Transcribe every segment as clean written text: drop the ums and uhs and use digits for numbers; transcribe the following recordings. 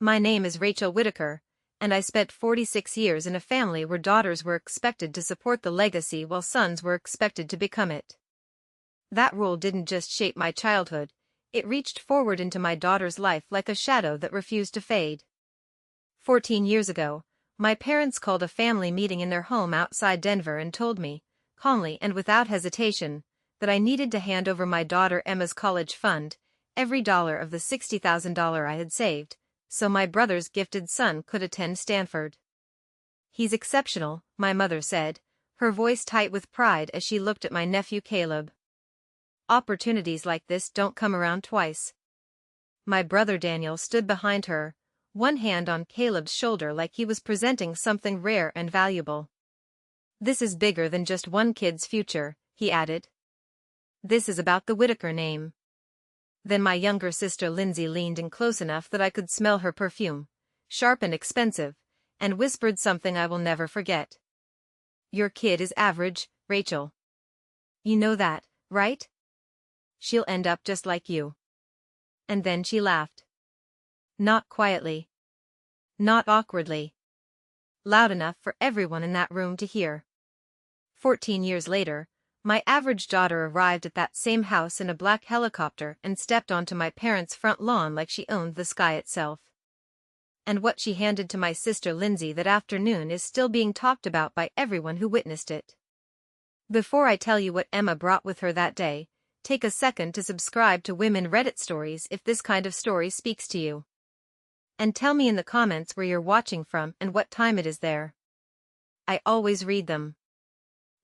My name is Rachel Whitaker, and I spent 46 years in a family where daughters were expected to support the legacy while sons were expected to become it. That rule didn't just shape my childhood, it reached forward into my daughter's life like a shadow that refused to fade. 14 years ago, my parents called a family meeting in their home outside Denver and told me, calmly and without hesitation, that I needed to hand over my daughter Emma's college fund, every dollar of the $60,000 I had saved, so my brother's gifted son could attend Stanford. "He's exceptional," my mother said, her voice tight with pride as she looked at my nephew Caleb. "Opportunities like this don't come around twice." My brother Daniel stood behind her, one hand on Caleb's shoulder like he was presenting something rare and valuable. "This is bigger than just one kid's future," he added. "This is about the Whitaker name." Then my younger sister Lindsay leaned in close enough that I could smell her perfume, sharp and expensive, and whispered something I will never forget. "Your kid is average, Rachel. You know that, right? She'll end up just like you." And then she laughed. Not quietly. Not awkwardly. Loud enough for everyone in that room to hear. 14 years later, my average daughter arrived at that same house in a black helicopter and stepped onto my parents' front lawn like she owned the sky itself. And what she handed to my sister Lindsay that afternoon is still being talked about by everyone who witnessed it. Before I tell you what Emma brought with her that day, take a second to subscribe to Women Reddit Stories if this kind of story speaks to you. And tell me in the comments where you're watching from and what time it is there. I always read them.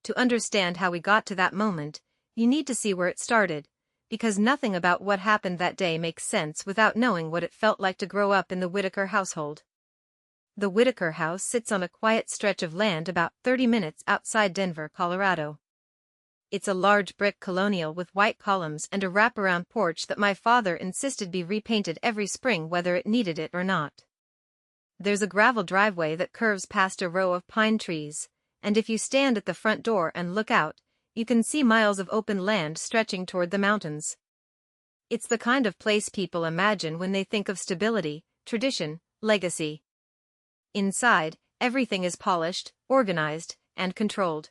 To understand how we got to that moment, you need to see where it started, because nothing about what happened that day makes sense without knowing what it felt like to grow up in the Whitaker household. The Whitaker house sits on a quiet stretch of land about 30 minutes outside Denver, Colorado. It's a large brick colonial with white columns and a wraparound porch that my father insisted be repainted every spring whether it needed it or not. There's a gravel driveway that curves past a row of pine trees, and if you stand at the front door and look out, you can see miles of open land stretching toward the mountains. It's the kind of place people imagine when they think of stability, tradition, legacy. Inside, everything is polished, organized, and controlled.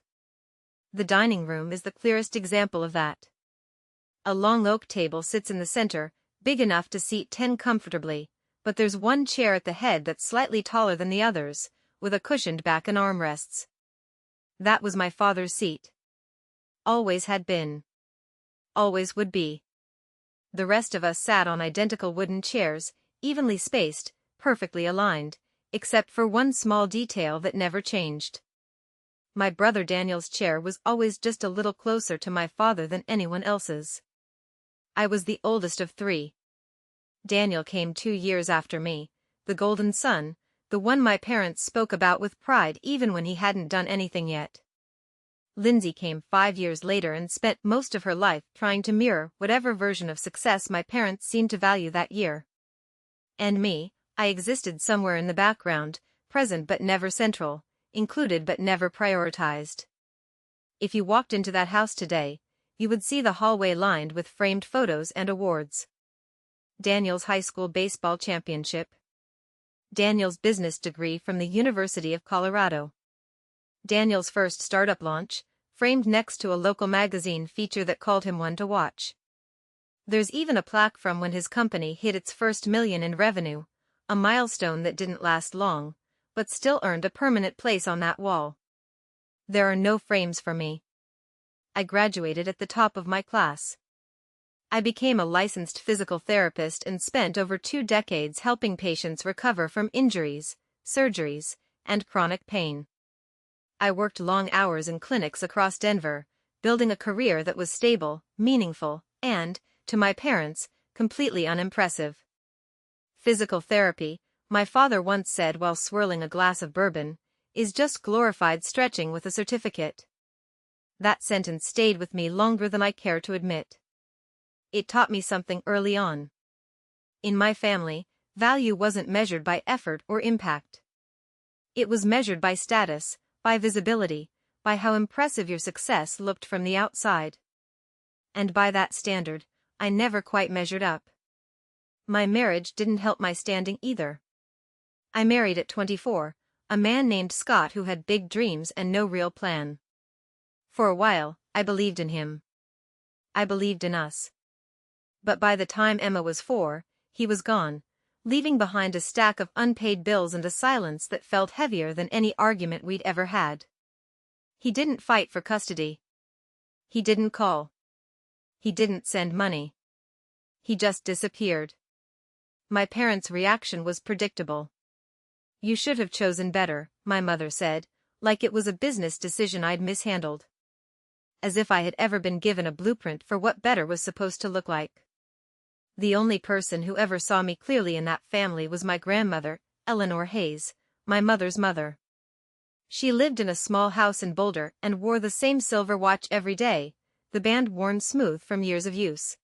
The dining room is the clearest example of that. A long oak table sits in the center, big enough to seat 10 comfortably, but there's one chair at the head that's slightly taller than the others, with a cushioned back and armrests. That was my father's seat. Always had been. Always would be. The rest of us sat on identical wooden chairs, evenly spaced, perfectly aligned, except for one small detail that never changed. My brother Daniel's chair was always just a little closer to my father than anyone else's. I was the oldest of 3. Daniel came 2 years after me, the golden son, the one my parents spoke about with pride even when he hadn't done anything yet. Lindsay came 5 years later and spent most of her life trying to mirror whatever version of success my parents seemed to value that year. And me, I existed somewhere in the background, present but never central, included but never prioritized. If you walked into that house today, you would see the hallway lined with framed photos and awards. Daniel's high school baseball championship. Daniel's business degree from the University of Colorado. Daniel's first startup launch, framed next to a local magazine feature that called him one to watch. There's even a plaque from when his company hit its first million in revenue, a milestone that didn't last long, but still earned a permanent place on that wall. There are no frames for me. I graduated at the top of my class. I became a licensed physical therapist and spent over 2 decades helping patients recover from injuries, surgeries, and chronic pain. I worked long hours in clinics across Denver, building a career that was stable, meaningful, and, to my parents, completely unimpressive. Physical therapy, my father once said while swirling a glass of bourbon, is just glorified stretching with a certificate. That sentence stayed with me longer than I care to admit. It taught me something early on. In my family, value wasn't measured by effort or impact. It was measured by status, by visibility, by how impressive your success looked from the outside. And by that standard, I never quite measured up. My marriage didn't help my standing either. I married at 24, a man named Scott who had big dreams and no real plan. For a while, I believed in him. I believed in us. But by the time Emma was 4, he was gone, leaving behind a stack of unpaid bills and a silence that felt heavier than any argument we'd ever had. He didn't fight for custody. He didn't call. He didn't send money. He just disappeared. My parents' reaction was predictable. "You should have chosen better," my mother said, like it was a business decision I'd mishandled. As if I had ever been given a blueprint for what better was supposed to look like. The only person who ever saw me clearly in that family was my grandmother, Eleanor Hayes, my mother's mother. She lived in a small house in Boulder and wore the same silver watch every day, the band worn smooth from years of use.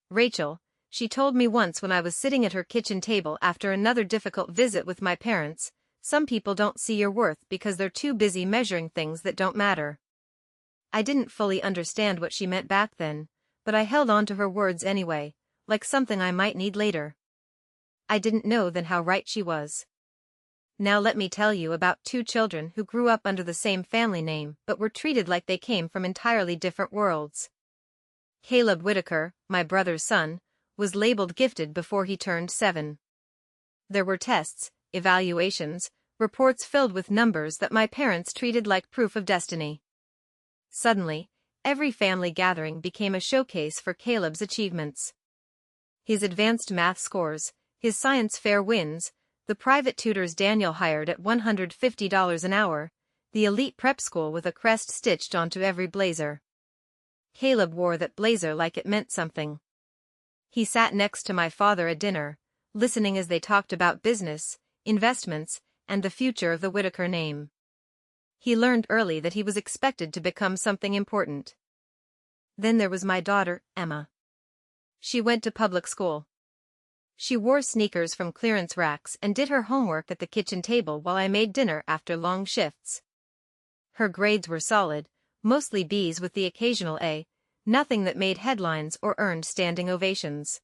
"Rachel," she told me once when I was sitting at her kitchen table after another difficult visit with my parents, "some people don't see your worth because they're too busy measuring things that don't matter." I didn't fully understand what she meant back then, but I held on to her words anyway, like something I might need later. I didn't know then how right she was. Now let me tell you about 2 children who grew up under the same family name but were treated like they came from entirely different worlds. Caleb Whitaker, my brother's son, was labeled gifted before he turned 7. There were tests, evaluations, reports filled with numbers that my parents treated like proof of destiny. Suddenly, every family gathering became a showcase for Caleb's achievements. His advanced math scores, his science fair wins, the private tutors Daniel hired at $150 an hour, the elite prep school with a crest stitched onto every blazer. Caleb wore that blazer like it meant something. He sat next to my father at dinner, listening as they talked about business, investments, and the future of the Whitaker name. He learned early that he was expected to become something important. Then there was my daughter, Emma. She went to public school. She wore sneakers from clearance racks and did her homework at the kitchen table while I made dinner after long shifts. Her grades were solid, mostly B's with the occasional A, nothing that made headlines or earned standing ovations.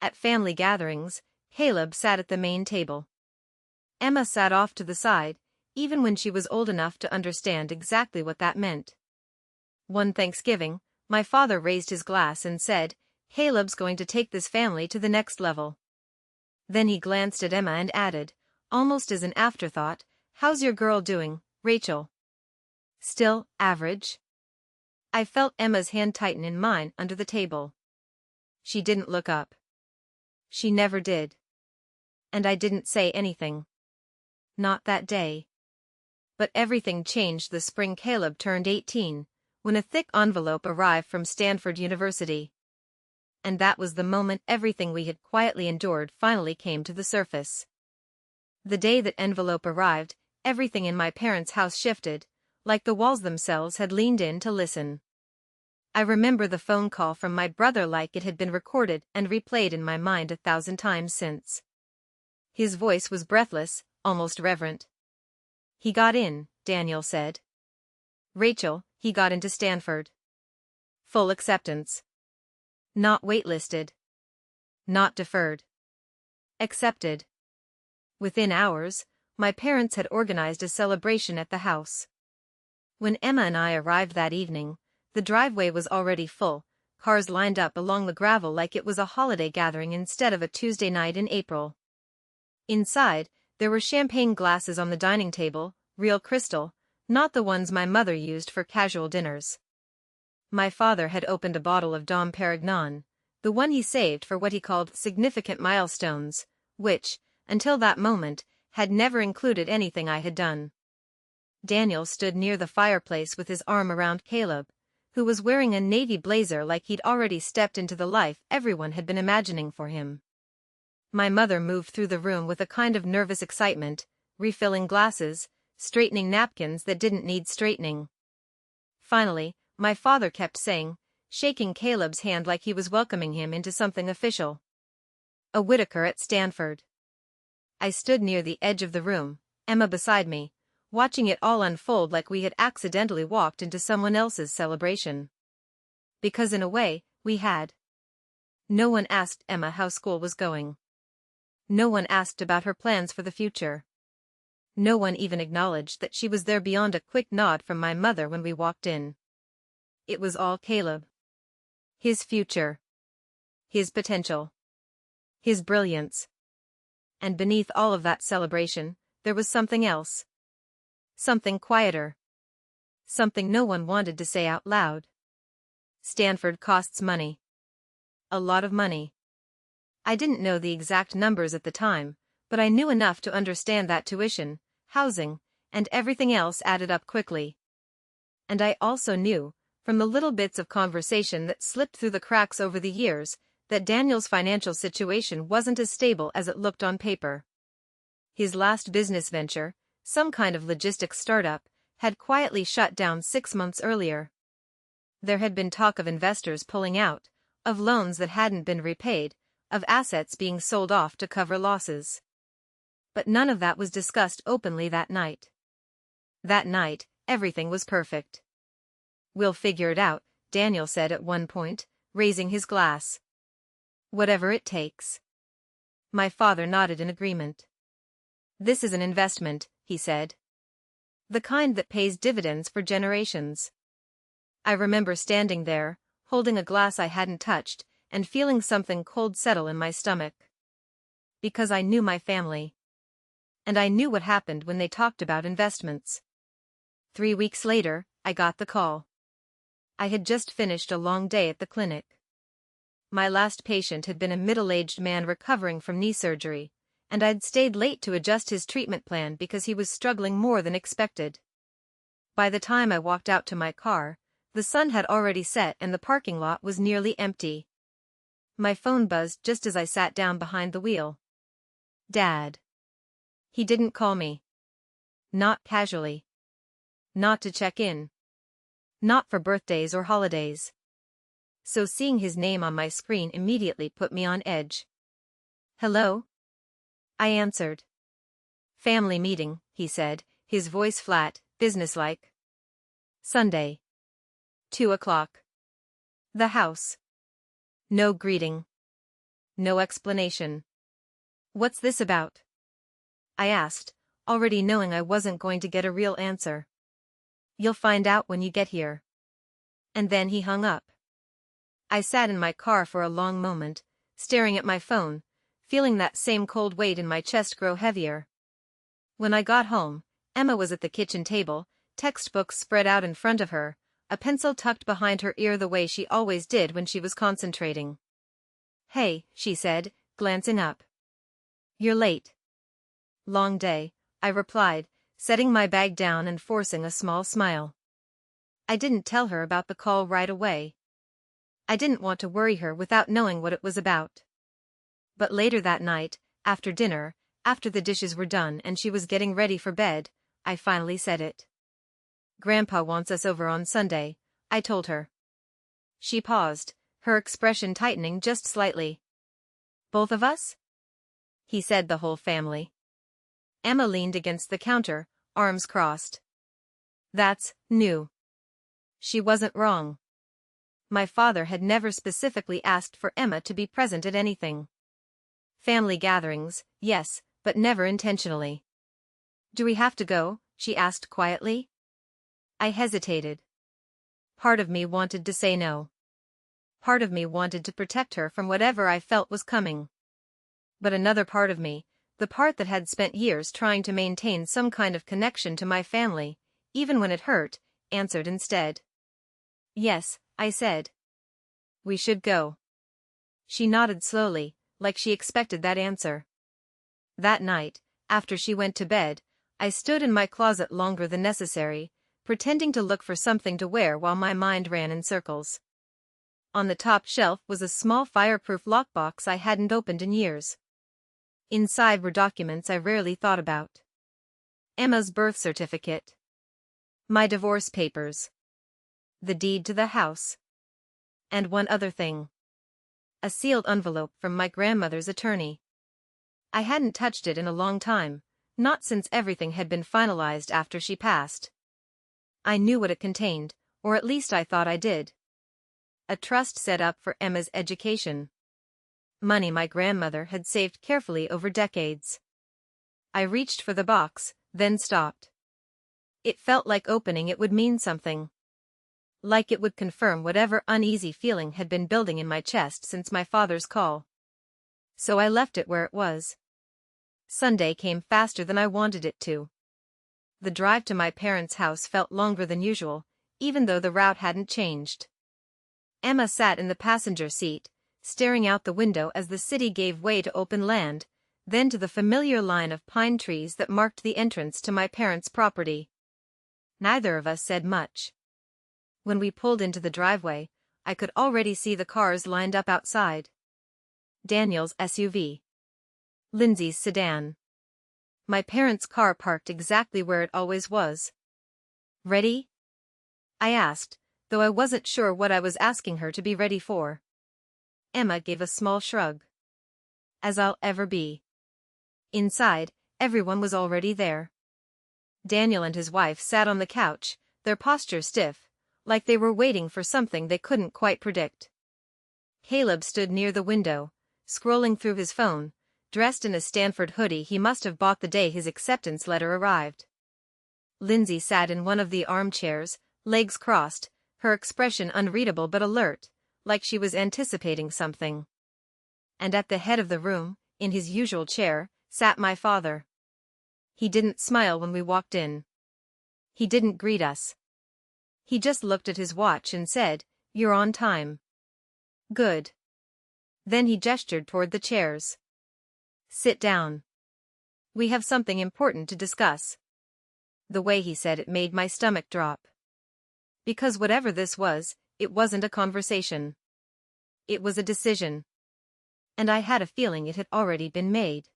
At family gatherings, Caleb sat at the main table. Emma sat off to the side, even when she was old enough to understand exactly what that meant. One Thanksgiving, my father raised his glass and said, "Caleb's going to take this family to the next level." Then he glanced at Emma and added, almost as an afterthought, "How's your girl doing, Rachel?" "Still average." I felt Emma's hand tighten in mine under the table. She didn't look up. She never did. And I didn't say anything. Not that day. But everything changed the spring Caleb turned 18, when a thick envelope arrived from Stanford University. And that was the moment everything we had quietly endured finally came to the surface. The day that envelope arrived, everything in my parents' house shifted, like the walls themselves had leaned in to listen. I remember the phone call from my brother like it had been recorded and replayed in my mind 1,000 times since. His voice was breathless, almost reverent. "He got in," Daniel said. "Rachel, he got into Stanford. Full acceptance. Not waitlisted. Not deferred. Accepted." Within hours, my parents had organized a celebration at the house. When Emma and I arrived that evening, the driveway was already full, cars lined up along the gravel like it was a holiday gathering instead of a Tuesday night in April. Inside, there were champagne glasses on the dining table, real crystal, not the ones my mother used for casual dinners. My father had opened a bottle of Dom Perignon, the one he saved for what he called significant milestones, which, until that moment, had never included anything I had done. Daniel stood near the fireplace with his arm around Caleb, who was wearing a navy blazer like he'd already stepped into the life everyone had been imagining for him. My mother moved through the room with a kind of nervous excitement, refilling glasses, straightening napkins that didn't need straightening. Finally, my father kept saying, shaking Caleb's hand like he was welcoming him into something official. "A Whitaker at Stanford." I stood near the edge of the room, Emma beside me, watching it all unfold like we had accidentally walked into someone else's celebration. Because in a way, we had. No one asked Emma how school was going. No one asked about her plans for the future. No one even acknowledged that she was there beyond a quick nod from my mother when we walked in. It was all Caleb. His future. His potential. His brilliance. And beneath all of that celebration, there was something else. Something quieter. Something no one wanted to say out loud. Stanford costs money. A lot of money. I didn't know the exact numbers at the time, but I knew enough to understand that tuition, housing, and everything else added up quickly. And I also knew, from the little bits of conversation that slipped through the cracks over the years, that Daniel's financial situation wasn't as stable as it looked on paper. His last business venture, some kind of logistics startup, had quietly shut down 6 months earlier. There had been talk of investors pulling out, of loans that hadn't been repaid, of assets being sold off to cover losses. But none of that was discussed openly that night. That night, everything was perfect. "We'll figure it out," Daniel said at one point, raising his glass. "Whatever it takes." My father nodded in agreement. "This is an investment," he said. "The kind that pays dividends for generations." I remember standing there, holding a glass I hadn't touched, and feeling something cold settle in my stomach. Because I knew my family. And I knew what happened when they talked about investments. 3 weeks later, I got the call. I had just finished a long day at the clinic. My last patient had been a middle-aged man recovering from knee surgery, and I'd stayed late to adjust his treatment plan because he was struggling more than expected. By the time I walked out to my car, the sun had already set and the parking lot was nearly empty. My phone buzzed just as I sat down behind the wheel. Dad. He didn't call me. Not casually. Not to check in. Not for birthdays or holidays. So seeing his name on my screen immediately put me on edge. "Hello?" I answered. "Family meeting," he said, his voice flat, businesslike. "Sunday. 2 o'clock. The house." No greeting. No explanation. "What's this about?" I asked, already knowing I wasn't going to get a real answer. "You'll find out when you get here." And then he hung up. I sat in my car for a long moment, staring at my phone, feeling that same cold weight in my chest grow heavier. When I got home, Emma was at the kitchen table, textbooks spread out in front of her, a pencil tucked behind her ear the way she always did when she was concentrating. "Hey," she said, glancing up. "You're late." "Long day," I replied, setting my bag down and forcing a small smile. I didn't tell her about the call right away. I didn't want to worry her without knowing what it was about. But later that night, after dinner, after the dishes were done and she was getting ready for bed, I finally said it. "Grandpa wants us over on Sunday," I told her. She paused, her expression tightening just slightly. "Both of us?" "He said the whole family." Emma leaned against the counter, arms crossed. That's new. She wasn't wrong. My father had never specifically asked for Emma to be present at anything. Family gatherings, yes, but never intentionally. "Do we have to go?" she asked quietly. I hesitated. Part of me wanted to say no. Part of me wanted to protect her from whatever I felt was coming. But another part of me, the part that had spent years trying to maintain some kind of connection to my family, even when it hurt, answered instead. "Yes," I said. "We should go." She nodded slowly, like she expected that answer. That night, after she went to bed, I stood in my closet longer than necessary, pretending to look for something to wear while my mind ran in circles. On the top shelf was a small fireproof lockbox I hadn't opened in years. Inside were documents I rarely thought about. Emma's birth certificate. My divorce papers. The deed to the house. And one other thing. A sealed envelope from my grandmother's attorney. I hadn't touched it in a long time, not since everything had been finalized after she passed. I knew what it contained, or at least I thought I did. A trust set up for Emma's education. Money my grandmother had saved carefully over decades. I reached for the box, then stopped. It felt like opening it would mean something. Like it would confirm whatever uneasy feeling had been building in my chest since my father's call. So I left it where it was. Sunday came faster than I wanted it to. The drive to my parents' house felt longer than usual, even though the route hadn't changed. Emma sat in the passenger seat, staring out the window as the city gave way to open land, then to the familiar line of pine trees that marked the entrance to my parents' property. Neither of us said much. When we pulled into the driveway, I could already see the cars lined up outside. Daniel's SUV. Lindsay's sedan. My parents' car parked exactly where it always was. "Ready?" I asked, though I wasn't sure what I was asking her to be ready for. Emma gave a small shrug. "As I'll ever be." Inside, everyone was already there. Daniel and his wife sat on the couch, their posture stiff, like they were waiting for something they couldn't quite predict. Caleb stood near the window, scrolling through his phone, dressed in a Stanford hoodie he must have bought the day his acceptance letter arrived. Lindsay sat in one of the armchairs, legs crossed, her expression unreadable but alert, like she was anticipating something. And at the head of the room, in his usual chair, sat my father. He didn't smile when we walked in. He didn't greet us. He just looked at his watch and said, "You're on time." "Good." Then he gestured toward the chairs. "Sit down. We have something important to discuss." The way he said it made my stomach drop. Because whatever this was, it wasn't a conversation. It was a decision. And I had a feeling it had already been made.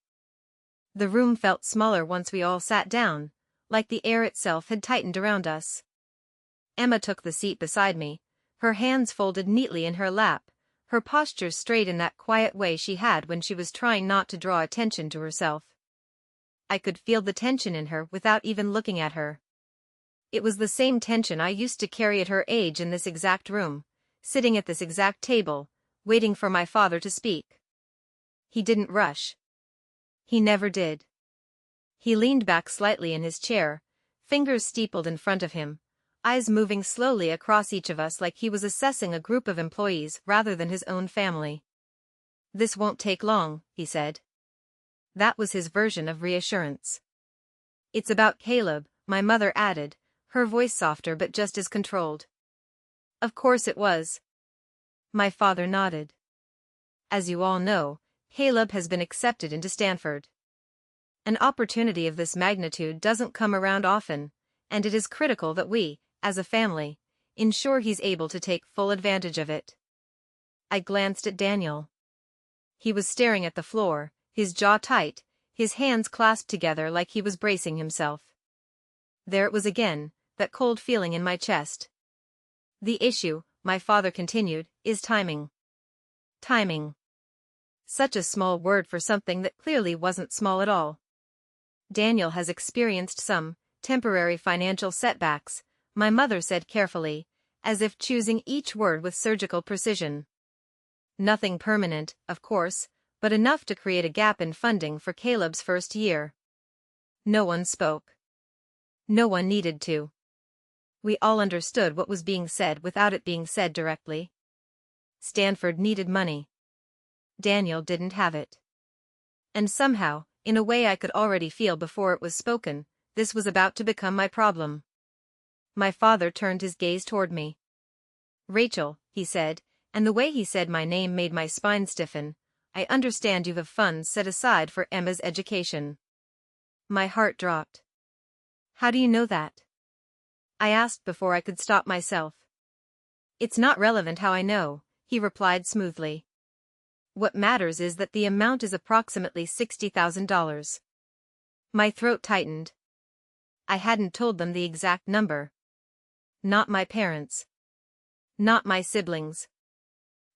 The room felt smaller once we all sat down, like the air itself had tightened around us. Emma took the seat beside me, her hands folded neatly in her lap, her posture straight in that quiet way she had when she was trying not to draw attention to herself. I could feel the tension in her without even looking at her. It was the same tension I used to carry at her age in this exact room, sitting at this exact table, waiting for my father to speak. He didn't rush. He never did. He leaned back slightly in his chair, fingers steepled in front of him, eyes moving slowly across each of us like he was assessing a group of employees rather than his own family. "This won't take long," he said. That was his version of reassurance. "It's about Caleb," my mother added, her voice softer but just as controlled. "Of course it was." My father nodded. "As you all know, Caleb has been accepted into Stanford. An opportunity of this magnitude doesn't come around often, and it is critical that we, as a family, ensure he's able to take full advantage of it." I glanced at Daniel. He was staring at the floor, his jaw tight, his hands clasped together like he was bracing himself. There it was again, that cold feeling in my chest. "The issue," my father continued, "is timing." Timing. Such a small word for something that clearly wasn't small at all. "Daniel has experienced some temporary financial setbacks," my mother said carefully, as if choosing each word with surgical precision. "Nothing permanent, of course, but enough to create a gap in funding for Caleb's first year." No one spoke. No one needed to. We all understood what was being said without it being said directly. Stanford needed money. Daniel didn't have it. And somehow, in a way I could already feel before it was spoken, this was about to become my problem. My father turned his gaze toward me. "Rachel," he said, and the way he said my name made my spine stiffen, "I understand you have funds set aside for Emma's education." My heart dropped. "How do you know that?" I asked before I could stop myself. "It's not relevant how I know," he replied smoothly. "What matters is that the amount is approximately $60,000. My throat tightened. I hadn't told them the exact number. Not my parents. Not my siblings.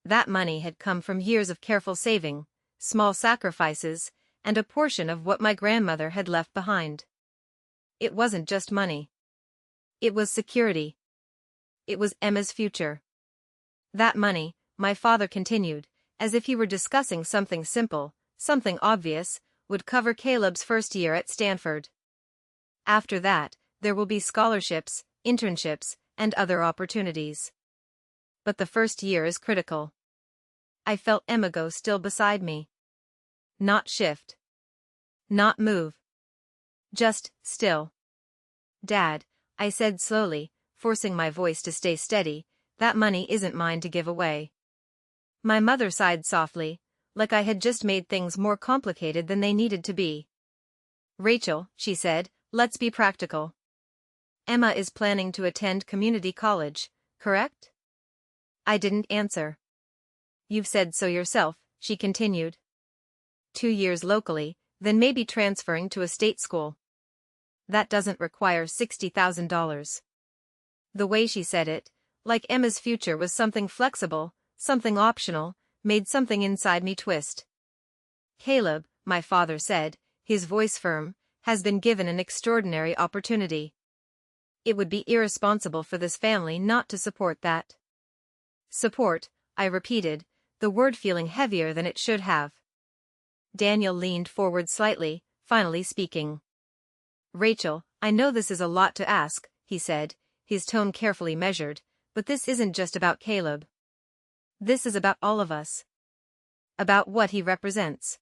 That money had come from years of careful saving, small sacrifices, and a portion of what my grandmother had left behind. It wasn't just money. It was security. It was Emma's future. That money, my father continued, as if he were discussing something simple, something obvious, would cover Caleb's first year at Stanford. After that, there will be scholarships, internships, and other opportunities. But the first year is critical. I felt Emma go still beside me. Not shift. Not move. Just still. Dad, I said slowly, forcing my voice to stay steady, that money isn't mine to give away. My mother sighed softly, like I had just made things more complicated than they needed to be. Rachel, she said, let's be practical. Emma is planning to attend community college, correct? I didn't answer. You've said so yourself, she continued. 2 years locally, then maybe transferring to a state school. That doesn't require $60,000. The way she said it, like Emma's future was something flexible, something optional, made something inside me twist. Caleb, my father said, his voice firm, has been given an extraordinary opportunity. It would be irresponsible for this family not to support that. Support, I repeated, the word feeling heavier than it should have. Daniel leaned forward slightly, finally speaking. Rachel, I know this is a lot to ask, he said, his tone carefully measured, but this isn't just about Caleb. This is about all of us. About what he represents.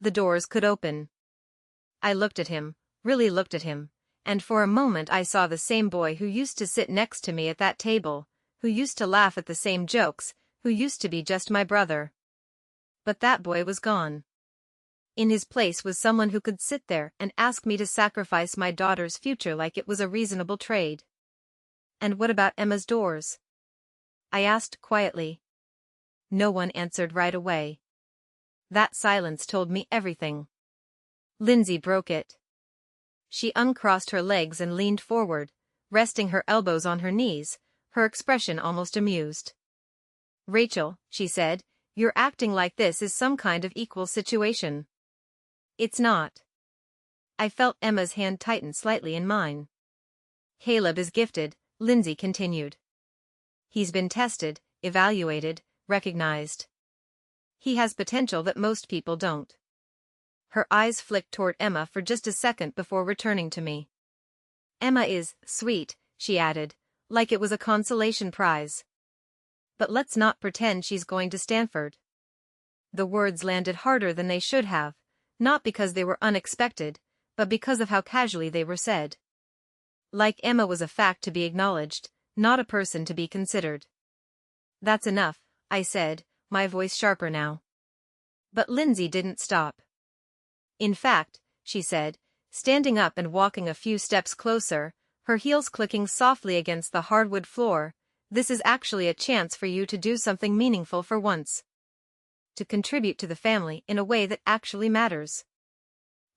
The doors could open. I looked at him, really looked at him, and for a moment I saw the same boy who used to sit next to me at that table, who used to laugh at the same jokes, who used to be just my brother. But that boy was gone. In his place was someone who could sit there and ask me to sacrifice my daughter's future like it was a reasonable trade. And what about Emma's doors? I asked quietly. No one answered right away. That silence told me everything. Lindsay broke it. She uncrossed her legs and leaned forward, resting her elbows on her knees, her expression almost amused. Rachel, she said, you're acting like this is some kind of equal situation. It's not. I felt Emma's hand tighten slightly in mine. Caleb is gifted, Lindsay continued. He's been tested, evaluated, recognized. He has potential that most people don't. Her eyes flicked toward Emma for just a second before returning to me. Emma is sweet, she added, like it was a consolation prize. But let's not pretend she's going to Stanford. The words landed harder than they should have, not because they were unexpected, but because of how casually they were said. Like Emma was a fact to be acknowledged, not a person to be considered. That's enough, I said, my voice sharper now. But Lindsay didn't stop. In fact, she said, standing up and walking a few steps closer, her heels clicking softly against the hardwood floor, this is actually a chance for you to do something meaningful for once. To contribute to the family in a way that actually matters.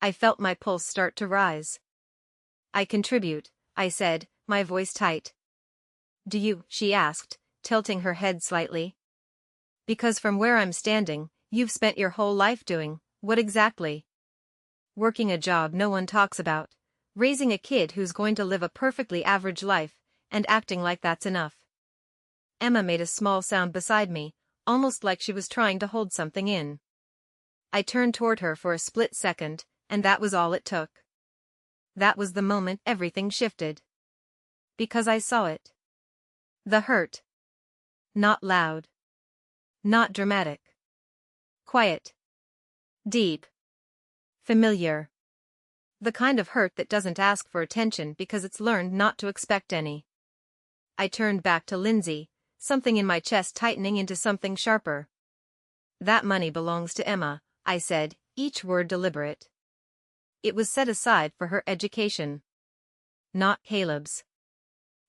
I felt my pulse start to rise. I contribute, I said, my voice tight. Do you? She asked, tilting her head slightly. Because from where I'm standing, you've spent your whole life doing, what exactly? Working a job no one talks about, raising a kid who's going to live a perfectly average life, and acting like that's enough. Emma made a small sound beside me, almost like she was trying to hold something in. I turned toward her for a split second, and that was all it took. That was the moment everything shifted. Because I saw it. The hurt. Not loud. Not dramatic. Quiet. Deep. Familiar. The kind of hurt that doesn't ask for attention because it's learned not to expect any. I turned back to Lindsay, something in my chest tightening into something sharper. That money belongs to Emma, I said, each word deliberate. It was set aside for her education. Not Caleb's.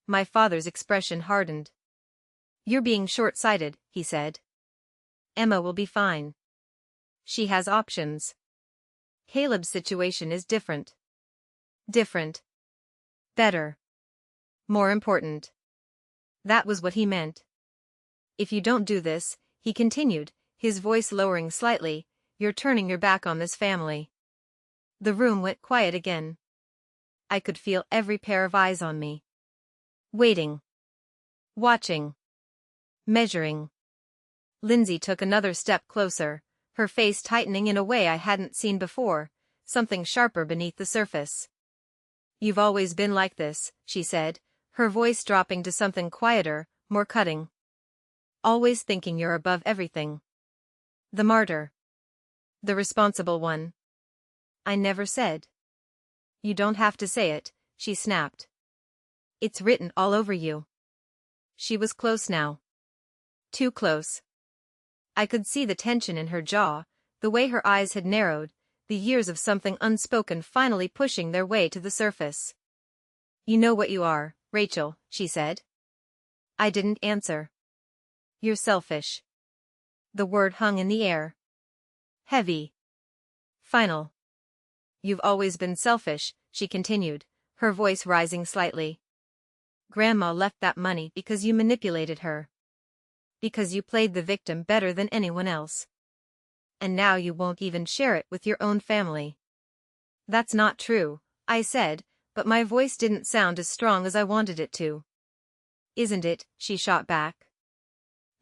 My father's expression hardened. You're being short-sighted, he said. Emma will be fine. She has options. Caleb's situation is different. Different. Better. More important. That was what he meant. If you don't do this, he continued, his voice lowering slightly, you're turning your back on this family. The room went quiet again. I could feel every pair of eyes on me. Waiting. Watching. Measuring. Lindsay took another step closer, her face tightening in a way I hadn't seen before, something sharper beneath the surface. "You've always been like this," she said, her voice dropping to something quieter, more cutting. "Always thinking you're above everything. The martyr. The responsible one." "I never said." "You don't have to say it," she snapped. "It's written all over you." She was close now. Too close. I could see the tension in her jaw, the way her eyes had narrowed, the years of something unspoken finally pushing their way to the surface. "You know what you are, Rachel," she said. I didn't answer. "You're selfish." The word hung in the air. Heavy. Final. "You've always been selfish," she continued, her voice rising slightly. "Grandma left that money because you manipulated her. Because you played the victim better than anyone else. And now you won't even share it with your own family." "That's not true," I said, but my voice didn't sound as strong as I wanted it to. "Isn't it?" she shot back.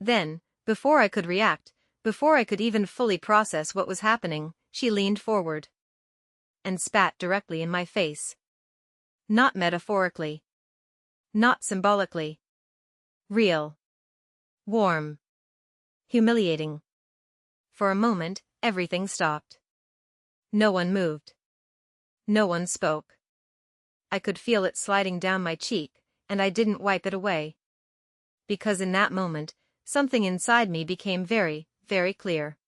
Then, before I could react, before I could even fully process what was happening, she leaned forward. And spat directly in my face. Not metaphorically. Not symbolically. Real. Warm. Humiliating. For a moment, everything stopped. No one moved. No one spoke. I could feel it sliding down my cheek, and I didn't wipe it away. Because in that moment, something inside me became very, very clear.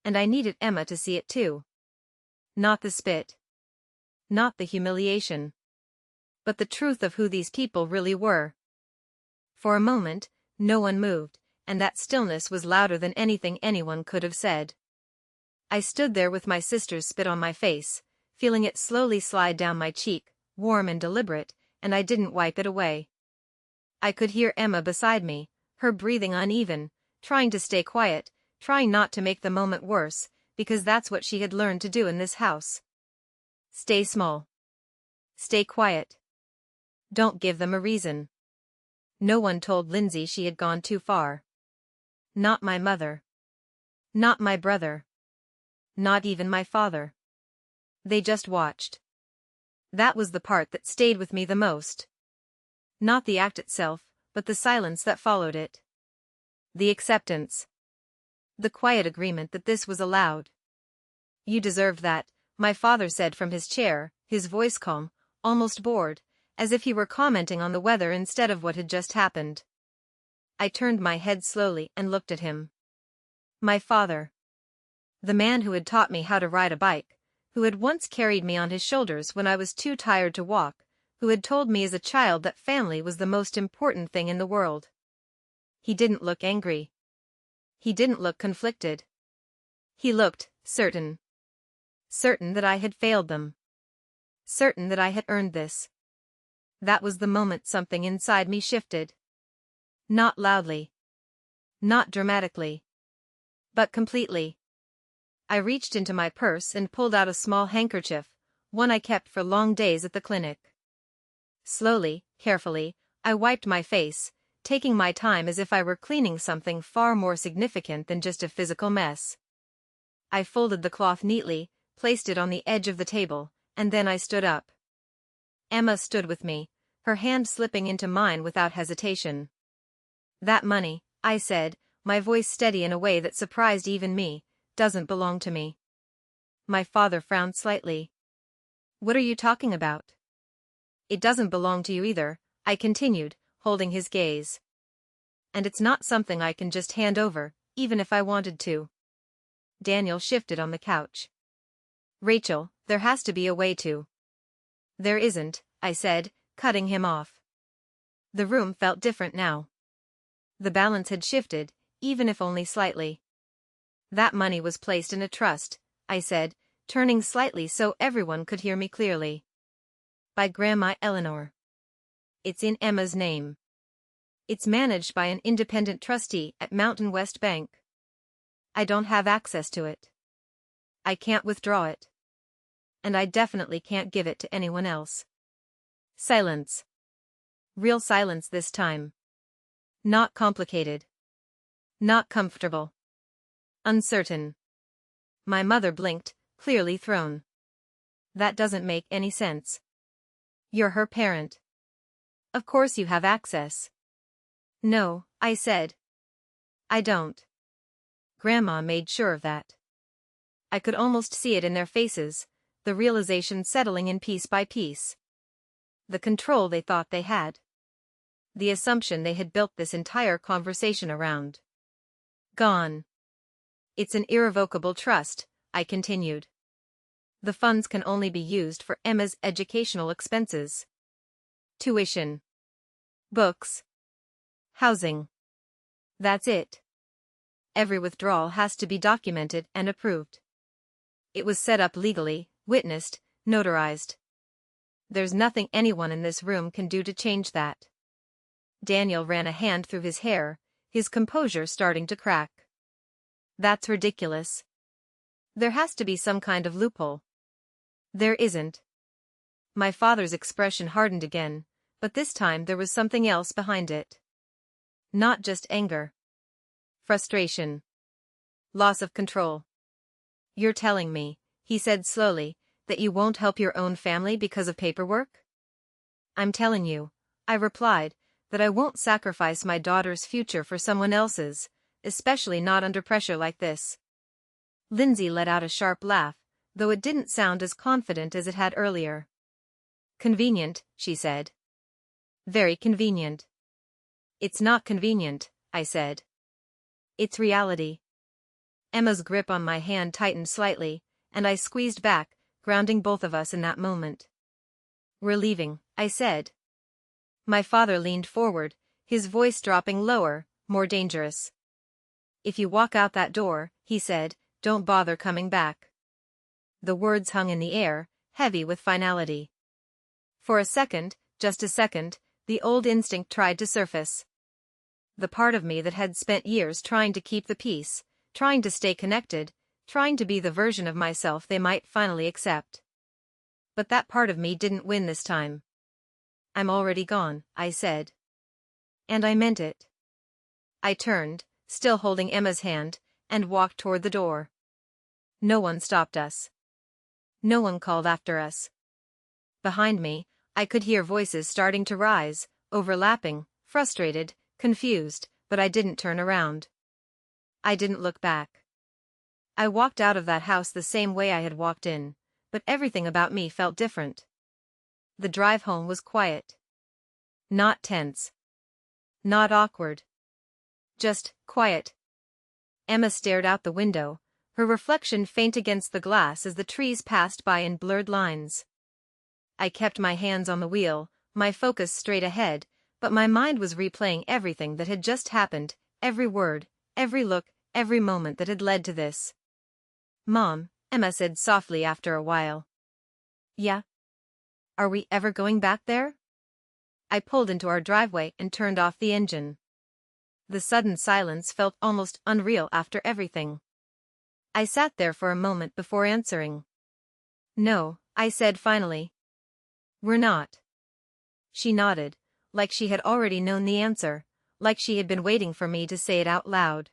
And I needed Emma to see it too. Not the spit. Not the humiliation. But the truth of who these people really were. For a moment, no one moved, and that stillness was louder than anything anyone could have said. I stood there with my sister's spit on my face, feeling it slowly slide down my cheek, warm and deliberate, and I didn't wipe it away. I could hear Emma beside me, her breathing uneven, trying to stay quiet, trying not to make the moment worse, because that's what she had learned to do in this house. Stay small. Stay quiet. Don't give them a reason. No one told Lindsay she had gone too far. Not my mother. Not my brother. Not even my father. They just watched. That was the part that stayed with me the most. Not the act itself, but the silence that followed it. The acceptance. The quiet agreement that this was allowed. "You deserved that," my father said from his chair, his voice calm, almost bored, as if he were commenting on the weather instead of what had just happened. I turned my head slowly and looked at him. My father. The man who had taught me how to ride a bike, who had once carried me on his shoulders when I was too tired to walk, who had told me as a child that family was the most important thing in the world. He didn't look angry. He didn't look conflicted. He looked certain. Certain that I had failed them. Certain that I had earned this. That was the moment something inside me shifted. Not loudly. Not dramatically. But completely. I reached into my purse and pulled out a small handkerchief, one I kept for long days at the clinic. Slowly, carefully, I wiped my face, taking my time as if I were cleaning something far more significant than just a physical mess. I folded the cloth neatly, placed it on the edge of the table, and then I stood up. Emma stood with me, her hand slipping into mine without hesitation. "That money," I said, my voice steady in a way that surprised even me, "doesn't belong to me." My father frowned slightly. "What are you talking about?" "It doesn't belong to you either," I continued, holding his gaze. "And it's not something I can just hand over, even if I wanted to." Daniel shifted on the couch. "Rachel, there has to be a way to." "There isn't," I said, cutting him off. The room felt different now. The balance had shifted, even if only slightly. "That money was placed in a trust," I said, turning slightly so everyone could hear me clearly. "By Grandma Eleanor. It's in Emma's name. It's managed by an independent trustee at Mountain West Bank. I don't have access to it. I can't withdraw it. And I definitely can't give it to anyone else." Silence. Real silence this time. Not complicated. Not comfortable. Uncertain. My mother blinked, clearly thrown. That doesn't make any sense. You're her parent. Of course you have access. No, I said. I don't. Grandma made sure of that. I could almost see it in their faces, the realization settling in piece by piece. The control they thought they had. The assumption they had built this entire conversation around. Gone. It's an irrevocable trust, I continued. The funds can only be used for Emma's educational expenses. Tuition. Books. Housing. That's it. Every withdrawal has to be documented and approved. It was set up legally, witnessed, notarized. There's nothing anyone in this room can do to change that. Daniel ran a hand through his hair, his composure starting to crack. That's ridiculous. There has to be some kind of loophole. There isn't. My father's expression hardened again, but this time there was something else behind it. Not just anger. Frustration. Loss of control. You're telling me, he said slowly, that you won't help your own family because of paperwork? I'm telling you, I replied, that I won't sacrifice my daughter's future for someone else's, especially not under pressure like this. Lindsay let out a sharp laugh, though it didn't sound as confident as it had earlier. Convenient, she said. Very convenient. It's not convenient, I said. It's reality. Emma's grip on my hand tightened slightly, and I squeezed back, grounding both of us in that moment. We're leaving, I said. My father leaned forward, his voice dropping lower, more dangerous. If you walk out that door, he said, don't bother coming back. The words hung in the air, heavy with finality. For a second, just a second, the old instinct tried to surface. The part of me that had spent years trying to keep the peace, trying to stay connected, trying to be the version of myself they might finally accept. But that part of me didn't win this time. I'm already gone, I said. And I meant it. I turned, still holding Emma's hand, and walked toward the door. No one stopped us. No one called after us. Behind me, I could hear voices starting to rise, overlapping, frustrated, confused, but I didn't turn around. I didn't look back. I walked out of that house the same way I had walked in, but everything about me felt different. The drive home was quiet. Not tense. Not awkward. Just quiet. Emma stared out the window, her reflection faint against the glass as the trees passed by in blurred lines. I kept my hands on the wheel, my focus straight ahead, but my mind was replaying everything that had just happened, every word, every look, every moment that had led to this. Mom, Emma said softly after a while. Yeah? Are we ever going back there? I pulled into our driveway and turned off the engine. The sudden silence felt almost unreal after everything. I sat there for a moment before answering. No, I said finally. We're not. She nodded, like she had already known the answer, like she had been waiting for me to say it out loud.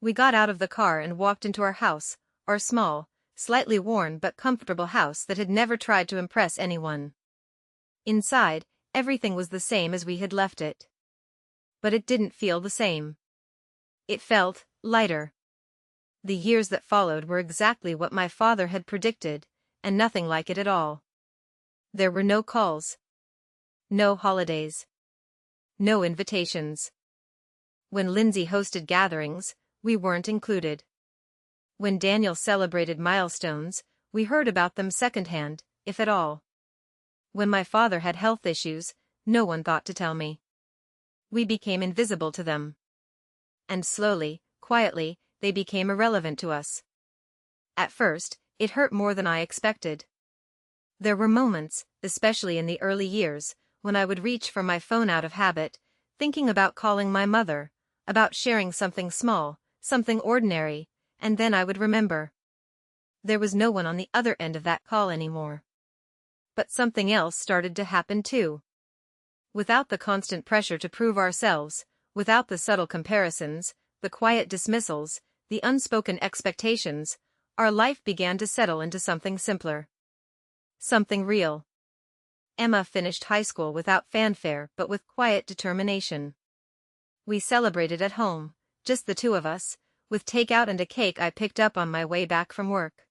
We got out of the car and walked into our house, our small, slightly worn but comfortable house that had never tried to impress anyone. Inside, everything was the same as we had left it. But it didn't feel the same. It felt lighter. The years that followed were exactly what my father had predicted, and nothing like it at all. There were no calls. No holidays. No invitations. When Lindsay hosted gatherings, we weren't included. When Daniel celebrated milestones, we heard about them secondhand, if at all. When my father had health issues, no one thought to tell me. We became invisible to them. And slowly, quietly, they became irrelevant to us. At first, it hurt more than I expected. There were moments, especially in the early years, when I would reach for my phone out of habit, thinking about calling my mother, about sharing something small, something ordinary, and then I would remember. There was no one on the other end of that call anymore. But something else started to happen too. Without the constant pressure to prove ourselves, without the subtle comparisons, the quiet dismissals, the unspoken expectations, our life began to settle into something simpler. Something real. Emma finished high school without fanfare but with quiet determination. We celebrated at home, just the two of us, with takeout and a cake I picked up on my way back from work.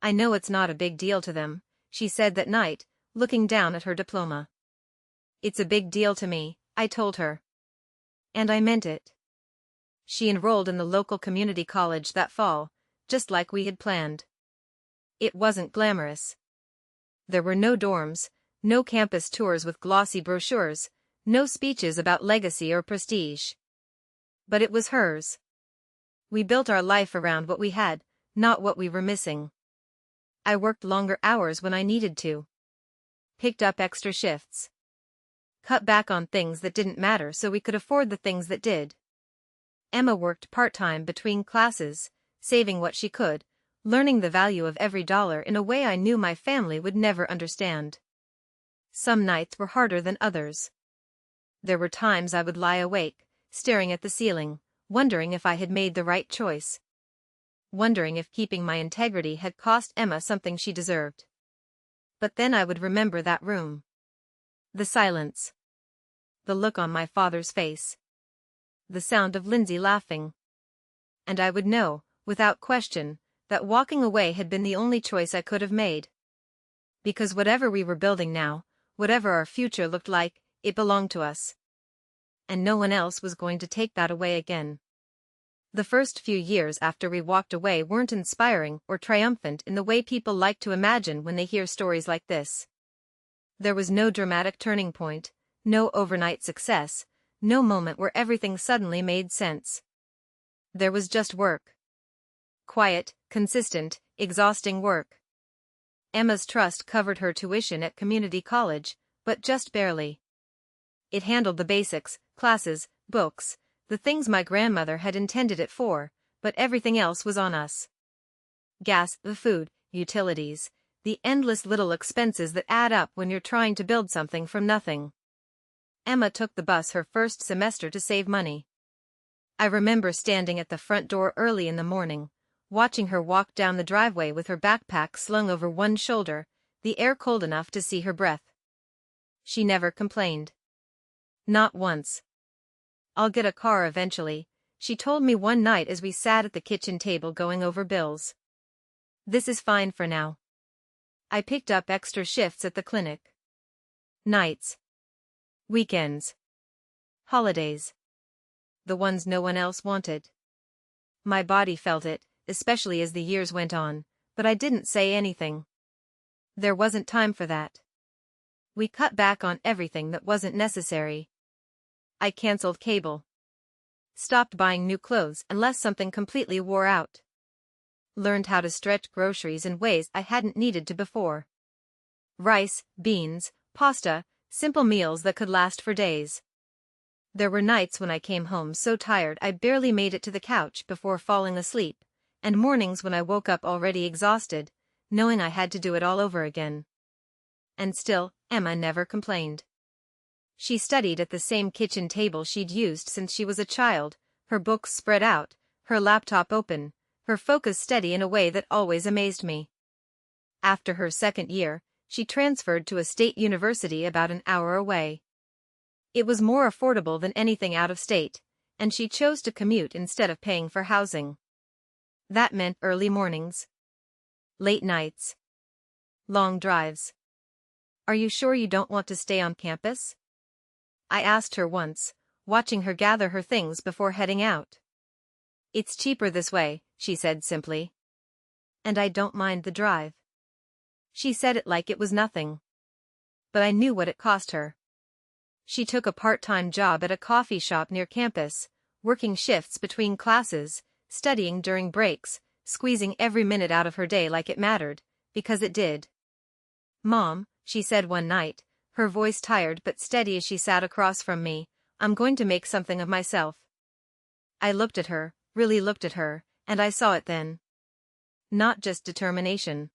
"I know it's not a big deal to them," she said that night, looking down at her diploma. "It's a big deal to me," I told her. And I meant it. She enrolled in the local community college that fall, just like we had planned. It wasn't glamorous. There were no dorms, no campus tours with glossy brochures, no speeches about legacy or prestige. But it was hers. We built our life around what we had, not what we were missing. I worked longer hours when I needed to. Picked up extra shifts. Cut back on things that didn't matter so we could afford the things that did. Emma worked part-time between classes, saving what she could, learning the value of every dollar in a way I knew my family would never understand. Some nights were harder than others. There were times I would lie awake, staring at the ceiling, wondering if I had made the right choice. Wondering if keeping my integrity had cost Emma something she deserved. But then I would remember that room. The silence. The look on my father's face. The sound of Lindsay laughing. And I would know, without question, that walking away had been the only choice I could have made. Because whatever we were building now, whatever our future looked like, it belonged to us. And no one else was going to take that away again. The first few years after we walked away weren't inspiring or triumphant in the way people like to imagine when they hear stories like this. There was no dramatic turning point, no overnight success, no moment where everything suddenly made sense. There was just work. Quiet, consistent, exhausting work. Emma's trust covered her tuition at community college, but just barely. It handled the basics, classes, books, the things my grandmother had intended it for, but everything else was on us. Gas, the food, utilities, the endless little expenses that add up when you're trying to build something from nothing. Emma took the bus her first semester to save money. I remember standing at the front door early in the morning, watching her walk down the driveway with her backpack slung over one shoulder, the air cold enough to see her breath. She never complained. Not once. "I'll get a car eventually," she told me one night as we sat at the kitchen table going over bills. "This is fine for now." I picked up extra shifts at the clinic. Nights. Weekends. Holidays. The ones no one else wanted. My body felt it, especially as the years went on, but I didn't say anything. There wasn't time for that. We cut back on everything that wasn't necessary. I canceled cable. Stopped buying new clothes unless something completely wore out. Learned how to stretch groceries in ways I hadn't needed to before. Rice, beans, pasta, simple meals that could last for days. There were nights when I came home so tired I barely made it to the couch before falling asleep, and mornings when I woke up already exhausted, knowing I had to do it all over again. And still, Emma never complained. She studied at the same kitchen table she'd used since she was a child, her books spread out, her laptop open, her focus steady in a way that always amazed me. After her second year, she transferred to a state university about an hour away. It was more affordable than anything out of state, and she chose to commute instead of paying for housing. That meant early mornings. Late nights. Long drives. "Are you sure you don't want to stay on campus?" I asked her once, watching her gather her things before heading out. "It's cheaper this way," she said simply. "And I don't mind the drive." She said it like it was nothing. But I knew what it cost her. She took a part-time job at a coffee shop near campus, working shifts between classes, studying during breaks, squeezing every minute out of her day like it mattered, because it did. "Mom," she said one night, her voice tired but steady as she sat across from me, "I'm going to make something of myself." I looked at her, really looked at her, and I saw it then. Not just determination.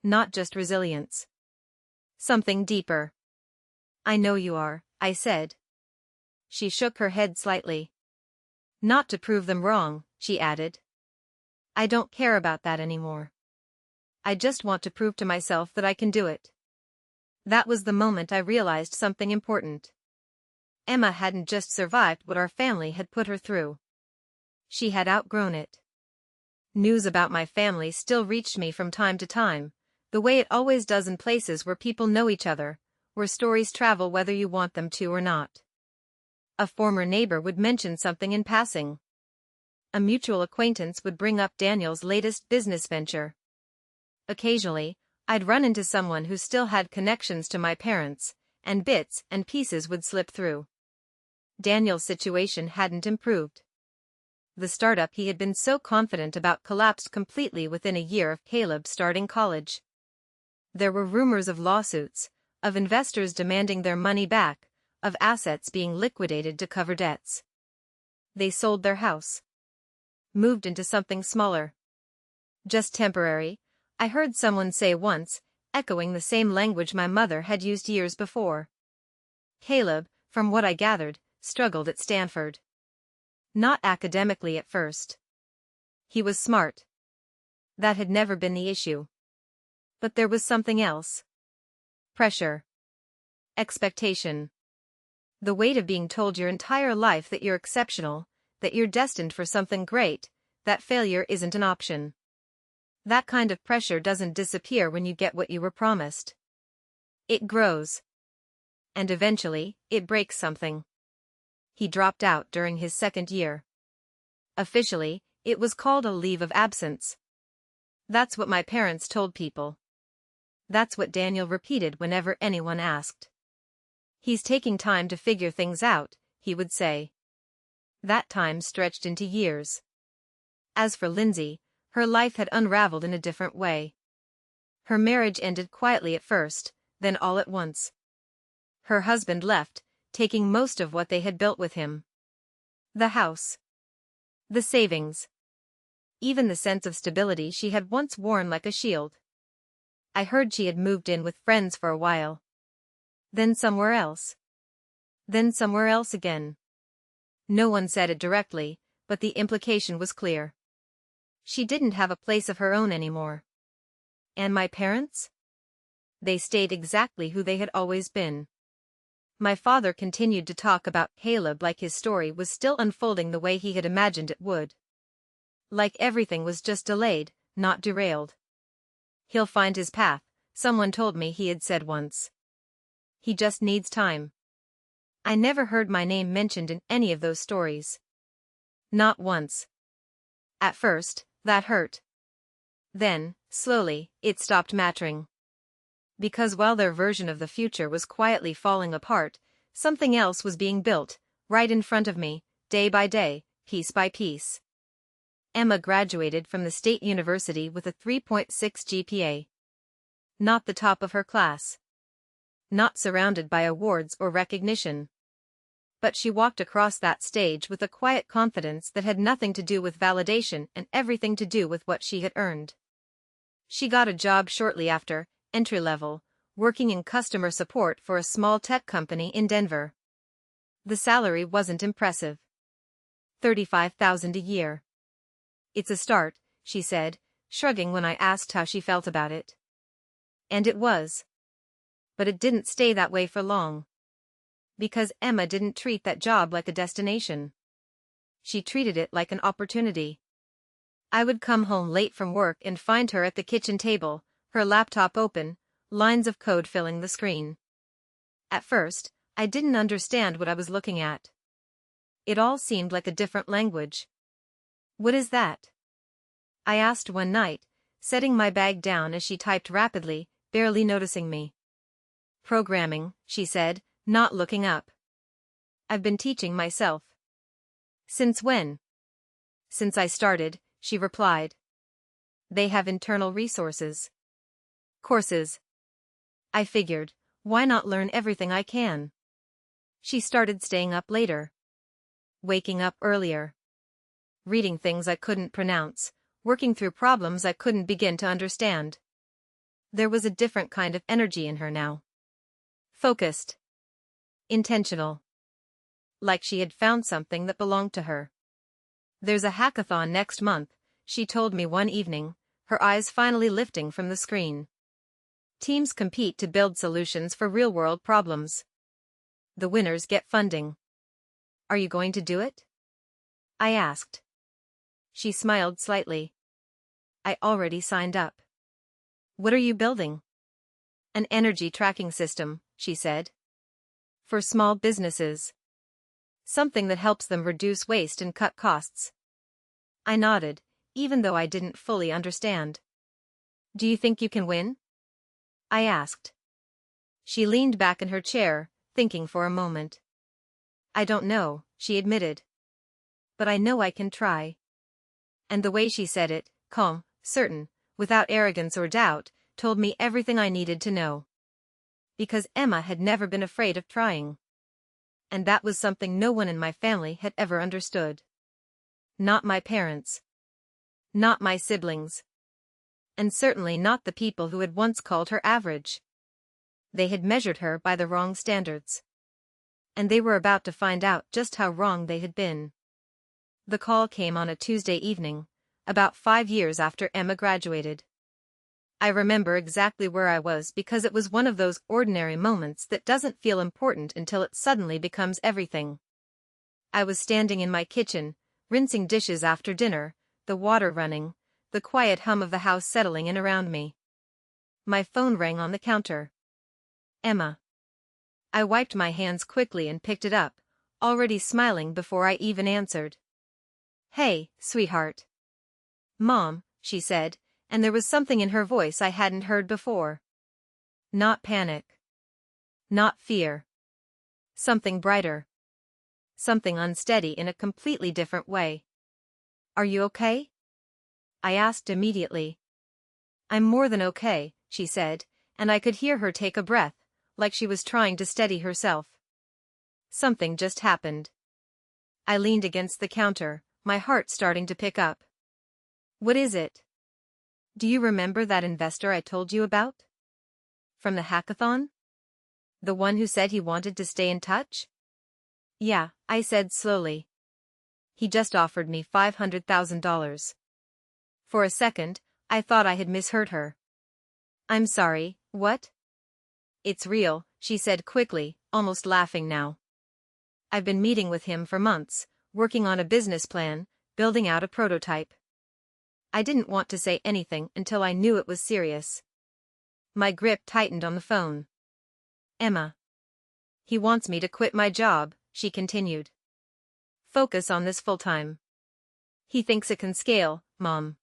Not just resilience. Something deeper. "I know you are," I said. She shook her head slightly. Not to prove them wrong, she added. I don't care about that anymore. I just want to prove to myself that I can do it. That was the moment I realized something important. Emma hadn't just survived what our family had put her through. She had outgrown it. News about my family still reached me from time to time, the way it always does in places where people know each other, where stories travel whether you want them to or not. A former neighbor would mention something in passing. A mutual acquaintance would bring up Daniel's latest business venture. Occasionally, I'd run into someone who still had connections to my parents, and bits and pieces would slip through. Daniel's situation hadn't improved. The startup he had been so confident about collapsed completely within a year of Caleb starting college. There were rumors of lawsuits, of investors demanding their money back, of assets being liquidated to cover debts. They sold their house. Moved into something smaller. Just temporary, I heard someone say once, echoing the same language my mother had used years before. Caleb, from what I gathered, struggled at Stanford. Not academically at first. He was smart. That had never been the issue. But there was something else. Pressure. Expectation. The weight of being told your entire life that you're exceptional, that you're destined for something great, that failure isn't an option. That kind of pressure doesn't disappear when you get what you were promised. It grows. And eventually, it breaks something. He dropped out during his second year. Officially, it was called a leave of absence. That's what my parents told people. That's what Daniel repeated whenever anyone asked. He's taking time to figure things out, he would say. That time stretched into years. As for Lindsay, her life had unraveled in a different way. Her marriage ended quietly at first, then all at once. Her husband left, taking most of what they had built with him. The house. The savings. Even the sense of stability she had once worn like a shield. I heard she had moved in with friends for a while. Then somewhere else. Then somewhere else again. No one said it directly, but the implication was clear. She didn't have a place of her own anymore. And my parents? They stayed exactly who they had always been. My father continued to talk about Caleb like his story was still unfolding the way he had imagined it would. Like everything was just delayed, not derailed. He'll find his path, someone told me he had said once. He just needs time. I never heard my name mentioned in any of those stories. Not once. At first, that hurt. Then, slowly, it stopped mattering. Because while their version of the future was quietly falling apart, something else was being built, right in front of me, day by day, piece by piece. Emma graduated from the state university with a 3.6 GPA. Not the top of her class. Not surrounded by awards or recognition. But she walked across that stage with a quiet confidence that had nothing to do with validation and everything to do with what she had earned. She got a job shortly after, entry-level, working in customer support for a small tech company in Denver. The salary wasn't impressive. $35,000 a year. It's a start, she said, shrugging when I asked how she felt about it. And it was. But it didn't stay that way for long. Because Emma didn't treat that job like a destination. She treated it like an opportunity. I would come home late from work and find her at the kitchen table, her laptop open, lines of code filling the screen. At first, I didn't understand what I was looking at. It all seemed like a different language. What is that? I asked one night, setting my bag down as she typed rapidly, barely noticing me. Programming, she said, not looking up. I've been teaching myself. Since when? Since I started, she replied. They have internal resources. Courses. I figured, why not learn everything I can? She started staying up later. Waking up earlier. Reading things I couldn't pronounce, working through problems I couldn't begin to understand. There was a different kind of energy in her now. Focused. Intentional. Like she had found something that belonged to her. There's a hackathon next month, she told me one evening, her eyes finally lifting from the screen. Teams compete to build solutions for real-world problems. The winners get funding. Are you going to do it? I asked. She smiled slightly. I already signed up. What are you building? An energy tracking system, she said. For small businesses. Something that helps them reduce waste and cut costs. I nodded, even though I didn't fully understand. Do you think you can win? I asked. She leaned back in her chair, thinking for a moment. I don't know, she admitted. But I know I can try. And the way she said it, calm, certain, without arrogance or doubt, told me everything I needed to know. Because Emma had never been afraid of trying. And that was something no one in my family had ever understood. Not my parents. Not my siblings. And certainly not the people who had once called her average. They had measured her by the wrong standards. And they were about to find out just how wrong they had been. The call came on a Tuesday evening, about 5 years after Emma graduated. I remember exactly where I was because it was one of those ordinary moments that doesn't feel important until it suddenly becomes everything. I was standing in my kitchen, rinsing dishes after dinner, the water running, the quiet hum of the house settling in around me. My phone rang on the counter. Emma. I wiped my hands quickly and picked it up, already smiling before I even answered. Hey, sweetheart. Mom, she said, and there was something in her voice I hadn't heard before. Not panic. Not fear. Something brighter. Something unsteady in a completely different way. Are you okay? I asked immediately. I'm more than okay, she said, and I could hear her take a breath, like she was trying to steady herself. Something just happened. I leaned against the counter, my heart starting to pick up. What is it? Do you remember that investor I told you about? From the hackathon? The one who said he wanted to stay in touch? Yeah, I said slowly. He just offered me $500,000. For a second, I thought I had misheard her. I'm sorry, what? It's real, she said quickly, almost laughing now. I've been meeting with him for months, working on a business plan, building out a prototype. I didn't want to say anything until I knew it was serious. My grip tightened on the phone. Emma. He wants me to quit my job, she continued. Focus on this full-time. He thinks it can scale, Mom.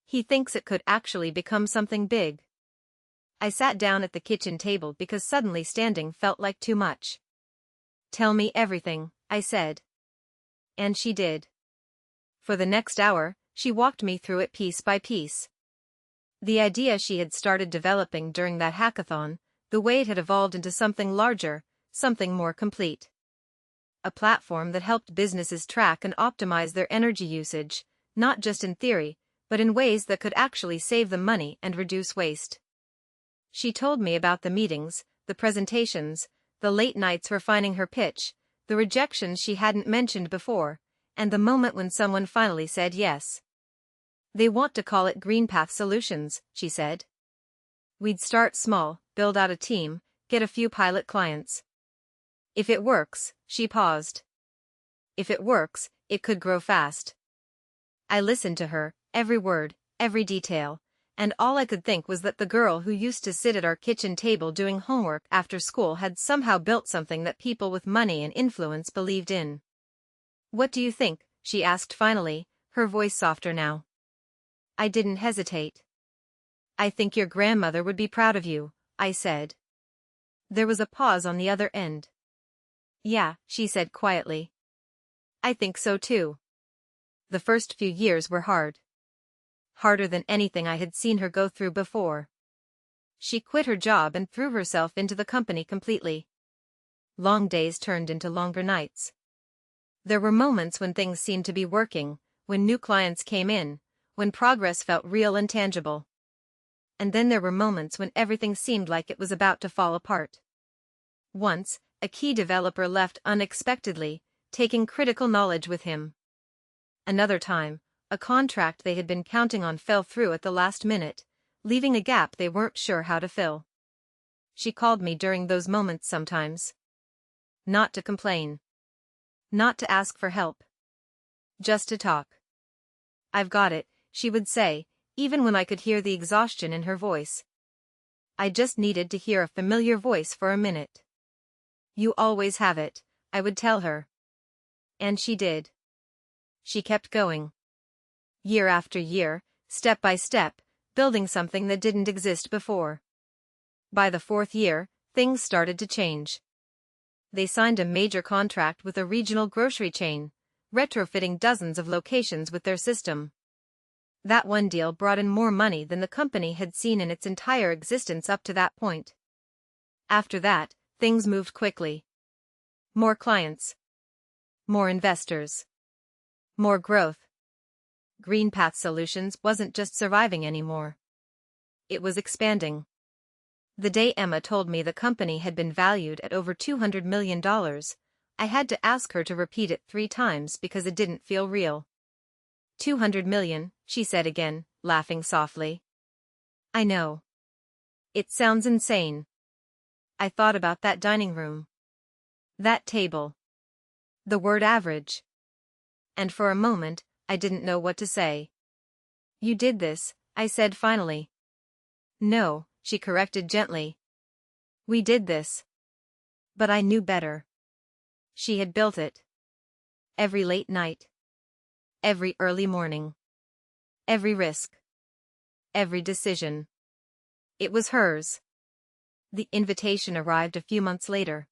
He thinks it could actually become something big. I sat down at the kitchen table because suddenly standing felt like too much. Tell me everything, I said. And she did. For the next hour, she walked me through it piece by piece. The idea she had started developing during that hackathon, the way it had evolved into something larger, something more complete. A platform that helped businesses track and optimize their energy usage, not just in theory, but in ways that could actually save them money and reduce waste. She told me about the meetings, the presentations, the late nights refining her pitch, the rejections she hadn't mentioned before, and the moment when someone finally said yes. They want to call it Green Path Solutions, she said. We'd start small, build out a team, get a few pilot clients. If it works, she paused. If it works, it could grow fast. I listened to her, every word, every detail, and all I could think was that the girl who used to sit at our kitchen table doing homework after school had somehow built something that people with money and influence believed in. What do you think? She asked finally, her voice softer now. I didn't hesitate. I think your grandmother would be proud of you, I said. There was a pause on the other end. Yeah, she said quietly. I think so too. The first few years were hard. Harder than anything I had seen her go through before. She quit her job and threw herself into the company completely. Long days turned into longer nights. There were moments when things seemed to be working, when new clients came in, when progress felt real and tangible. And then there were moments when everything seemed like it was about to fall apart. Once, a key developer left unexpectedly, taking critical knowledge with him. Another time, a contract they had been counting on fell through at the last minute, leaving a gap they weren't sure how to fill. She called me during those moments sometimes. Not to complain. Not to ask for help. Just to talk. "I've got it," she would say, even when I could hear the exhaustion in her voice. I just needed to hear a familiar voice for a minute. "You always have it," I would tell her. And she did. She kept going. Year after year, step by step, building something that didn't exist before. By the 4th year, things started to change. They signed a major contract with a regional grocery chain, retrofitting dozens of locations with their system. That one deal brought in more money than the company had seen in its entire existence up to that point. After that, things moved quickly. More clients. More investors. More growth. GreenPath Solutions wasn't just surviving anymore. It was expanding. The day Emma told me the company had been valued at over $200 million, I had to ask her to repeat it 3 times because it didn't feel real. $200 million, she said again, laughing softly. I know. It sounds insane. I thought about that dining room. That table. The word average. And for a moment, I didn't know what to say. "You did this," I said finally. "No," she corrected gently. "We did this. But I knew better." She had built it. Every late night. Every early morning. Every risk. Every decision. It was hers. The invitation arrived a few months later.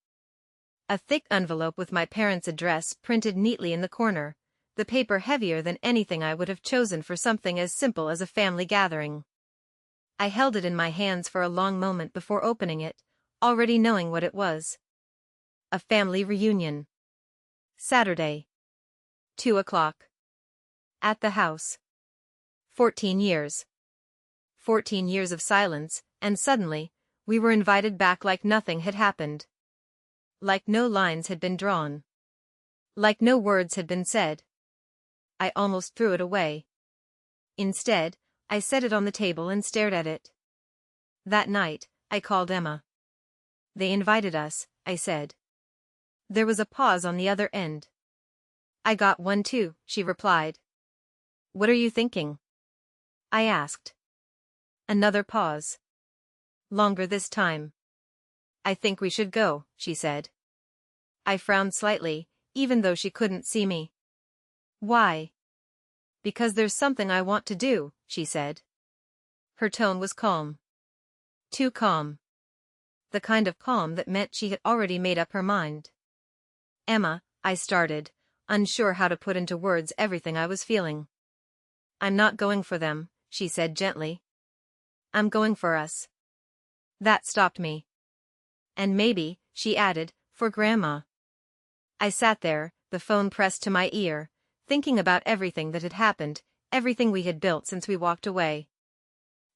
A thick envelope with my parents' address printed neatly in the corner, the paper heavier than anything I would have chosen for something as simple as a family gathering. I held it in my hands for a long moment before opening it, already knowing what it was. A family reunion. Saturday. 2:00. At the house. 14 years. 14 years of silence, and suddenly, we were invited back like nothing had happened. Like no lines had been drawn. Like no words had been said. I almost threw it away. Instead, I set it on the table and stared at it. That night, I called Emma. "They invited us," I said. There was a pause on the other end. "I got one too," she replied. "What are you thinking?" I asked. Another pause. Longer this time. "I think we should go," she said. I frowned slightly, even though she couldn't see me. "Why?" "Because there's something I want to do," she said. Her tone was calm. Too calm. The kind of calm that meant she had already made up her mind. "Emma," I started, unsure how to put into words everything I was feeling. "I'm not going for them," she said gently. "I'm going for us." That stopped me. "And maybe," she added, "for Grandma." I sat there, the phone pressed to my ear, thinking about everything that had happened, everything we had built since we walked away.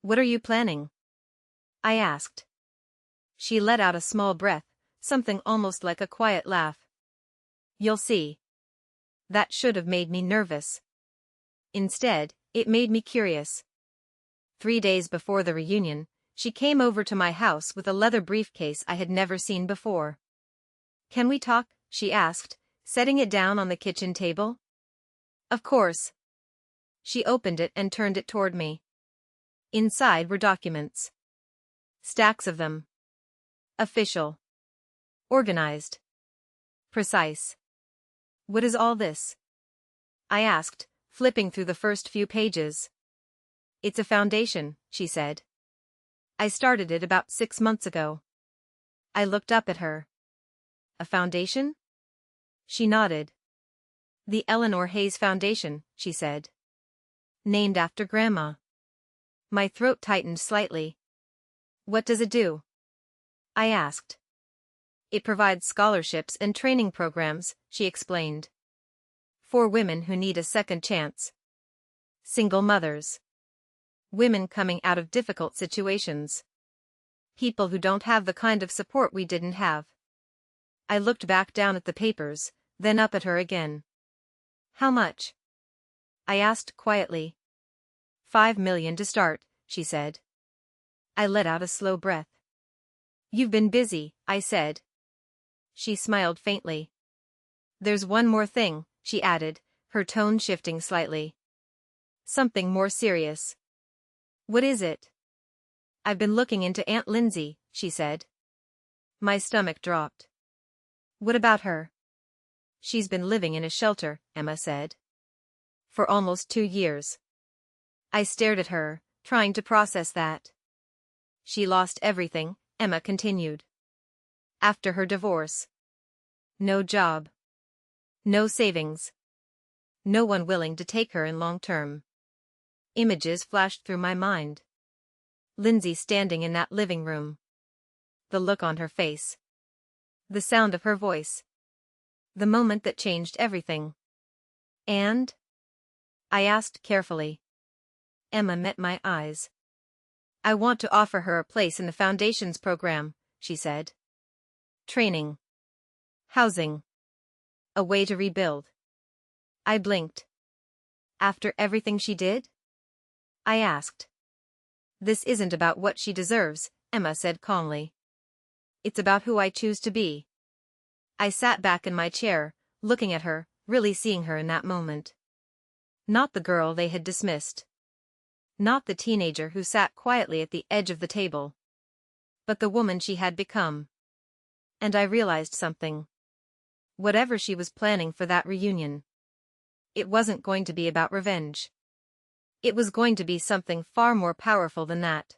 "What are you planning?" I asked. She let out a small breath, something almost like a quiet laugh. "You'll see." That should have made me nervous. Instead, it made me curious. 3 days before the reunion, she came over to my house with a leather briefcase I had never seen before. "Can we talk?" she asked, setting it down on the kitchen table. "Of course." She opened it and turned it toward me. Inside were documents. Stacks of them. Official. Organized. Precise. "What is all this?" I asked, flipping through the first few pages. "It's a foundation," she said. "I started it about 6 months ago." I looked up at her. "A foundation?" She nodded. "The Eleanor Hayes Foundation," she said. "Named after Grandma." My throat tightened slightly. "What does it do?" I asked. "It provides scholarships and training programs," she explained. "For women who need a second chance. Single mothers. Women coming out of difficult situations. People who don't have the kind of support we didn't have." I looked back down at the papers, then up at her again. "How much?" I asked quietly. 5 million to start, she said. I let out a slow breath. You've been busy, I said. She smiled faintly. There's one more thing, she added, her tone shifting slightly. Something more serious. What is it? I've been looking into Aunt Lindsay, she said. My stomach dropped. What about her? She's been living in a shelter, Emma said. For almost 2 years. I stared at her, trying to process that. She lost everything, Emma continued. After her divorce. No job. No savings. No one willing to take her in long term. Images flashed through my mind. Lindsay standing in that living room. The look on her face. The sound of her voice. The moment that changed everything. And? I asked carefully. Emma met my eyes. I want to offer her a place in the Foundations program, she said. Training. Housing. A way to rebuild. I blinked. After everything she did? I asked. This isn't about what she deserves, Emma said calmly. It's about who I choose to be. I sat back in my chair, looking at her, really seeing her in that moment. Not the girl they had dismissed. Not the teenager who sat quietly at the edge of the table. But the woman she had become. And I realized something. Whatever she was planning for that reunion. It wasn't going to be about revenge. It was going to be something far more powerful than that.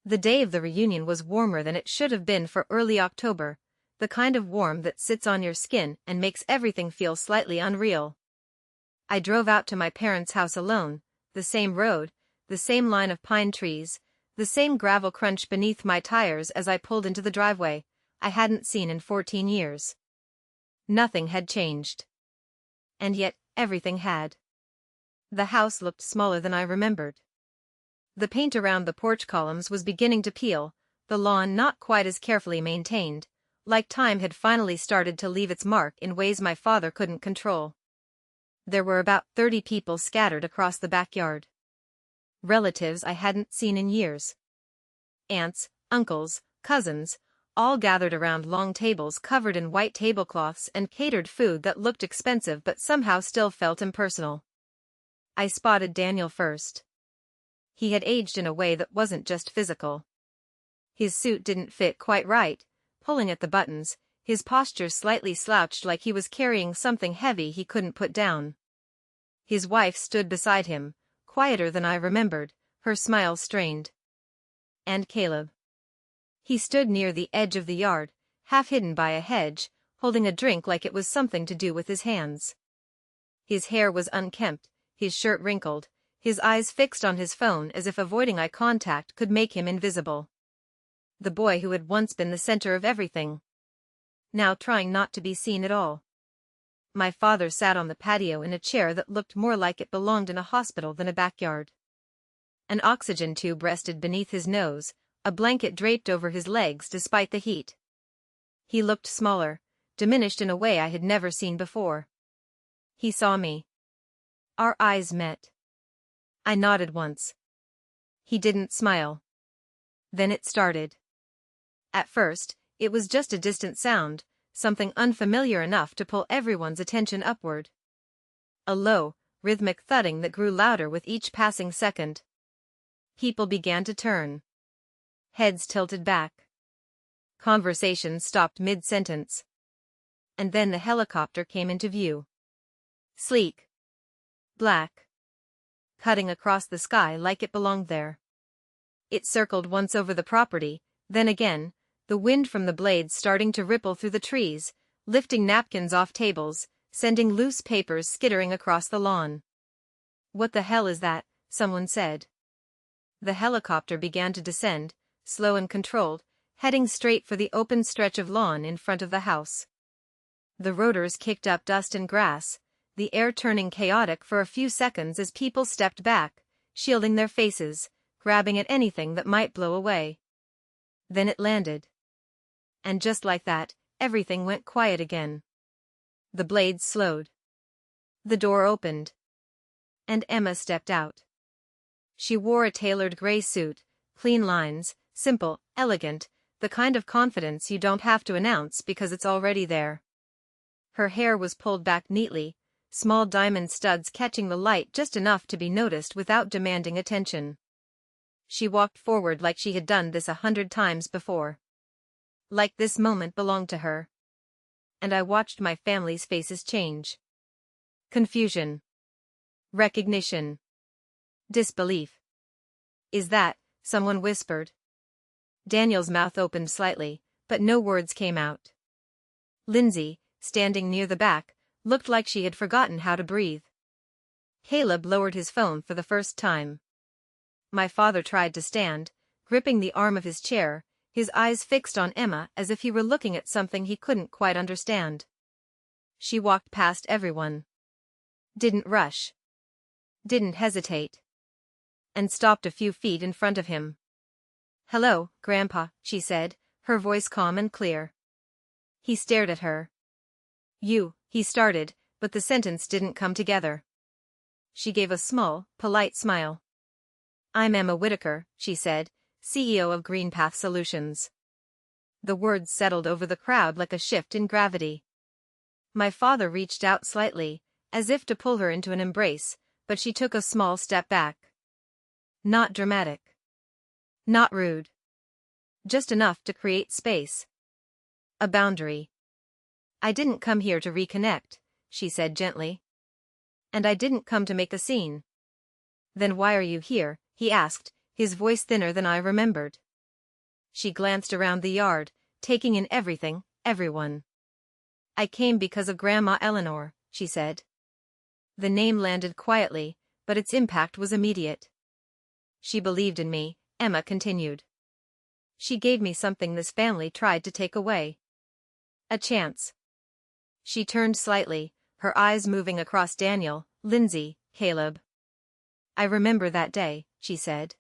The day of the reunion was warmer than it should have been for early October, the kind of warm that sits on your skin and makes everything feel slightly unreal. I drove out to my parents' house alone, the same road, the same line of pine trees, the same gravel crunch beneath my tires as I pulled into the driveway I hadn't seen in 14 years. Nothing had changed. And yet, everything had. The house looked smaller than I remembered. The paint around the porch columns was beginning to peel, the lawn not quite as carefully maintained, like time had finally started to leave its mark in ways my father couldn't control. There were about 30 people scattered across the backyard. Relatives I hadn't seen in years. Aunts, uncles, cousins, all gathered around long tables covered in white tablecloths and catered food that looked expensive but somehow still felt impersonal. I spotted Daniel first. He had aged in a way that wasn't just physical. His suit didn't fit quite right, pulling at the buttons, his posture slightly slouched like he was carrying something heavy he couldn't put down. His wife stood beside him, quieter than I remembered, her smile strained. And Caleb. He stood near the edge of the yard, half hidden by a hedge, holding a drink like it was something to do with his hands. His hair was unkempt, his shirt wrinkled, his eyes fixed on his phone as if avoiding eye contact could make him invisible. The boy who had once been the center of everything. Now trying not to be seen at all. My father sat on the patio in a chair that looked more like it belonged in a hospital than a backyard. An oxygen tube rested beneath his nose, a blanket draped over his legs despite the heat. He looked smaller, diminished in a way I had never seen before. He saw me. Our eyes met. I nodded once. He didn't smile. Then it started. At first, it was just a distant sound, something unfamiliar enough to pull everyone's attention upward. A low, rhythmic thudding that grew louder with each passing second. People began to turn. Heads tilted back. Conversations stopped mid-sentence. And then the helicopter came into view. Sleek. Black. Cutting across the sky like it belonged there. It circled once over the property, then again, the wind from the blades starting to ripple through the trees, lifting napkins off tables, sending loose papers skittering across the lawn. "What the hell is that?" someone said. The helicopter began to descend, slow and controlled, heading straight for the open stretch of lawn in front of the house. The rotors kicked up dust and grass, the air turning chaotic for a few seconds as people stepped back, shielding their faces, grabbing at anything that might blow away. Then it landed. And just like that, everything went quiet again. The blades slowed. The door opened. and Emma stepped out. She wore a tailored gray suit, clean lines, simple, elegant, the kind of confidence you don't have to announce because it's already there. Her hair was pulled back neatly, small diamond studs catching the light just enough to be noticed without demanding attention. She walked forward like she had done this 100 times before. Like this moment belonged to her. And I watched my family's faces change. Confusion. Recognition. Disbelief. "Is that," someone whispered. Daniel's mouth opened slightly, but no words came out. Lindsay, standing near the back, looked like she had forgotten how to breathe. Caleb lowered his phone for the first time. My father tried to stand, gripping the arm of his chair, his eyes fixed on Emma as if he were looking at something he couldn't quite understand. She walked past everyone. Didn't rush. Didn't hesitate. And stopped a few feet in front of him. "Hello, Grandpa," she said, her voice calm and clear. He stared at her. He started, but the sentence didn't come together. She gave a small, polite smile. "I'm Emma Whitaker," she said, CEO of GreenPath Solutions. The words settled over the crowd like a shift in gravity. My father reached out slightly, as if to pull her into an embrace, but she took a small step back. Not dramatic. Not rude. Just enough to create space. A boundary. "I didn't come here to reconnect," she said gently. "And I didn't come to make a scene." "Then why are you here?" he asked, his voice thinner than I remembered. She glanced around the yard, taking in everything, everyone. "I came because of Grandma Eleanor," she said. The name landed quietly, but its impact was immediate. "She believed in me," Emma continued. "She gave me something this family tried to take away. A chance." She turned slightly, her eyes moving across Daniel, Lindsay, Caleb. "I remember that day," she said.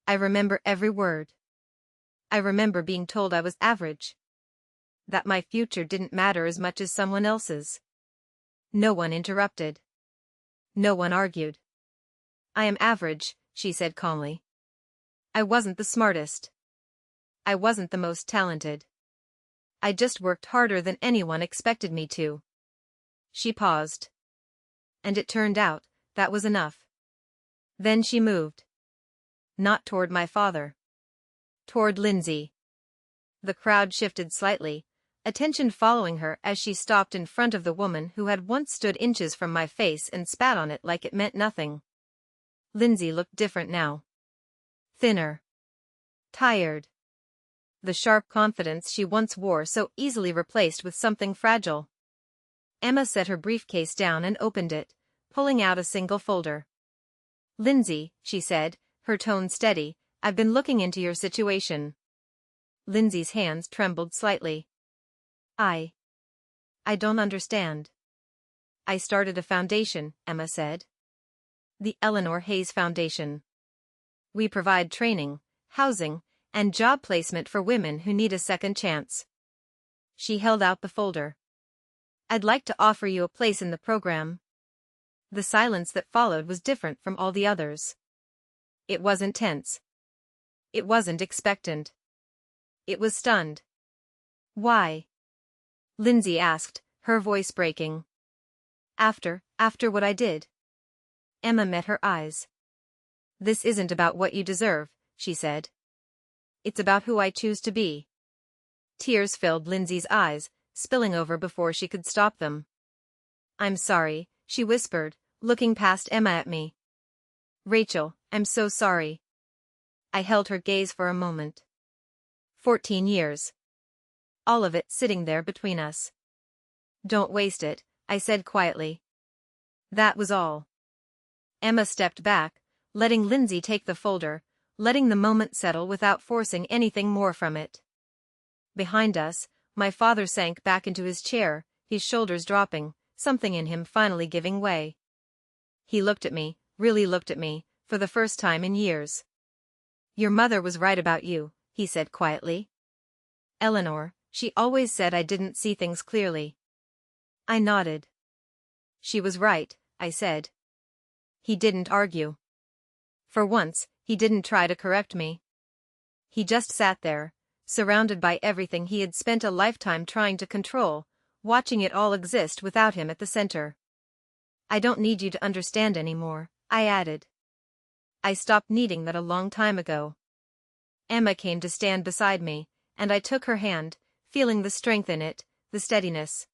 "I remember every word. I remember being told I was average. That my future didn't matter as much as someone else's." No one interrupted. No one argued. "I am average," she said calmly. "I wasn't the smartest. I wasn't the most talented. I just worked harder than anyone expected me to." She paused. And it turned out, that was enough. Then she moved. Not toward my father. Toward Lindsay. The crowd shifted slightly, attention following her as she stopped in front of the woman who had once stood inches from my face and spat on it like it meant nothing. Lindsay looked different now. Thinner. Tired. The sharp confidence she once wore so easily replaced with something fragile. Emma set her briefcase down and opened it, pulling out a single folder. "Lindsay," she said, her tone steady, "I've been looking into your situation." Lindsay's hands trembled slightly. I don't understand." "I started a foundation," Emma said. "The Eleanor Hayes Foundation. We provide training, housing, and job placement for women who need a second chance." She held out the folder. "I'd like to offer you a place in the program." The silence that followed was different from all the others. It wasn't tense. It wasn't expectant. It was stunned. "Why?" Lindsay asked, her voice breaking. After what I did." Emma met her eyes. "This isn't about what you deserve," she said. "It's about who I choose to be." Tears filled Lindsay's eyes, spilling over before she could stop them. "I'm sorry," she whispered, looking past Emma at me. "Rachel, I'm so sorry." I held her gaze for a moment. 14 years. All of it sitting there between us. "Don't waste it," I said quietly. That was all. Emma stepped back, letting Lindsay take the folder, letting the moment settle without forcing anything more from it. Behind us, my father sank back into his chair, his shoulders dropping, something in him finally giving way. He looked at me, really looked at me, for the first time in years. "Your mother was right about you," he said quietly. "Eleanor, she always said I didn't see things clearly." I nodded. "She was right," I said. He didn't argue. For once, he didn't try to correct me. He just sat there, surrounded by everything he had spent a lifetime trying to control, watching it all exist without him at the center. I don't need you to understand anymore, I added. I stopped needing that a long time ago. Emma came to stand beside me, and I took her hand, feeling the strength in it, the steadiness.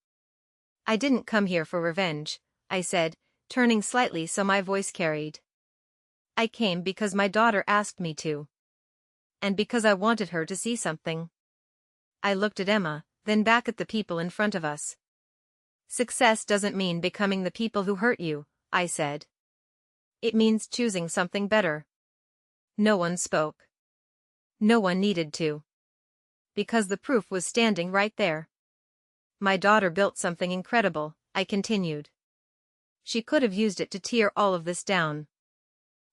I didn't come here for revenge, I said, turning slightly so my voice carried. I came because my daughter asked me to. And because I wanted her to see something. I looked at Emma, then back at the people in front of us. Success doesn't mean becoming the people who hurt you, I said. It means choosing something better. No one spoke. No one needed to. Because the proof was standing right there. My daughter built something incredible, I continued. She could have used it to tear all of this down.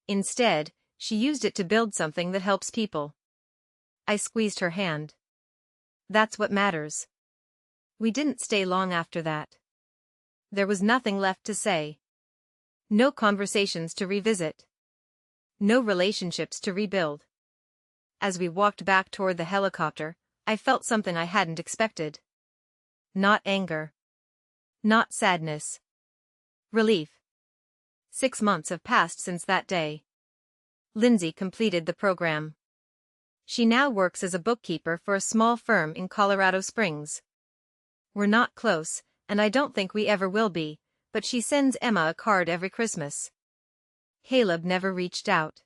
Instead, she used it to build something that helps people. I squeezed her hand. That's what matters. We didn't stay long after that. There was nothing left to say. No conversations to revisit. No relationships to rebuild. As we walked back toward the helicopter, I felt something I hadn't expected. Not anger. Not sadness. Relief. 6 months have passed since that day. Lindsay completed the program. She now works as a bookkeeper for a small firm in Colorado Springs. We're not close, and I don't think we ever will be, but she sends Emma a card every Christmas. Caleb never reached out.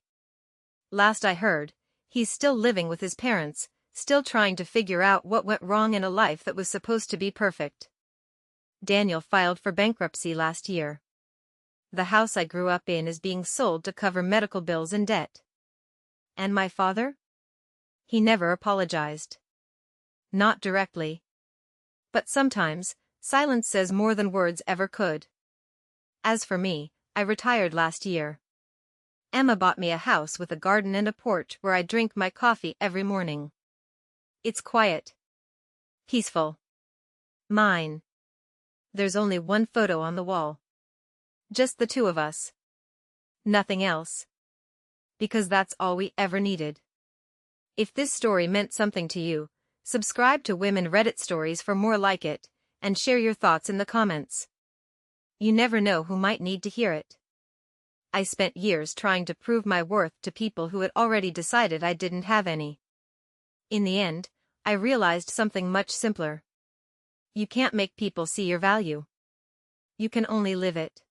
Last I heard, he's still living with his parents, still trying to figure out what went wrong in a life that was supposed to be perfect. Daniel filed for bankruptcy last year. The house I grew up in is being sold to cover medical bills and debt. And my father? He never apologized. Not directly. But sometimes, silence says more than words ever could. As for me, I retired last year. Emma bought me a house with a garden and a porch where I drink my coffee every morning. It's quiet. Peaceful. Mine. There's only one photo on the wall. Just the two of us. Nothing else. Because that's all we ever needed. If this story meant something to you, subscribe to Women Reddit Stories for more like it, and share your thoughts in the comments. You never know who might need to hear it. I spent years trying to prove my worth to people who had already decided I didn't have any. In the end, I realized something much simpler. You can't make people see your value. You can only live it.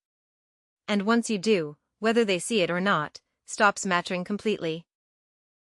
And once you do, whether they see it or not, stops mattering completely.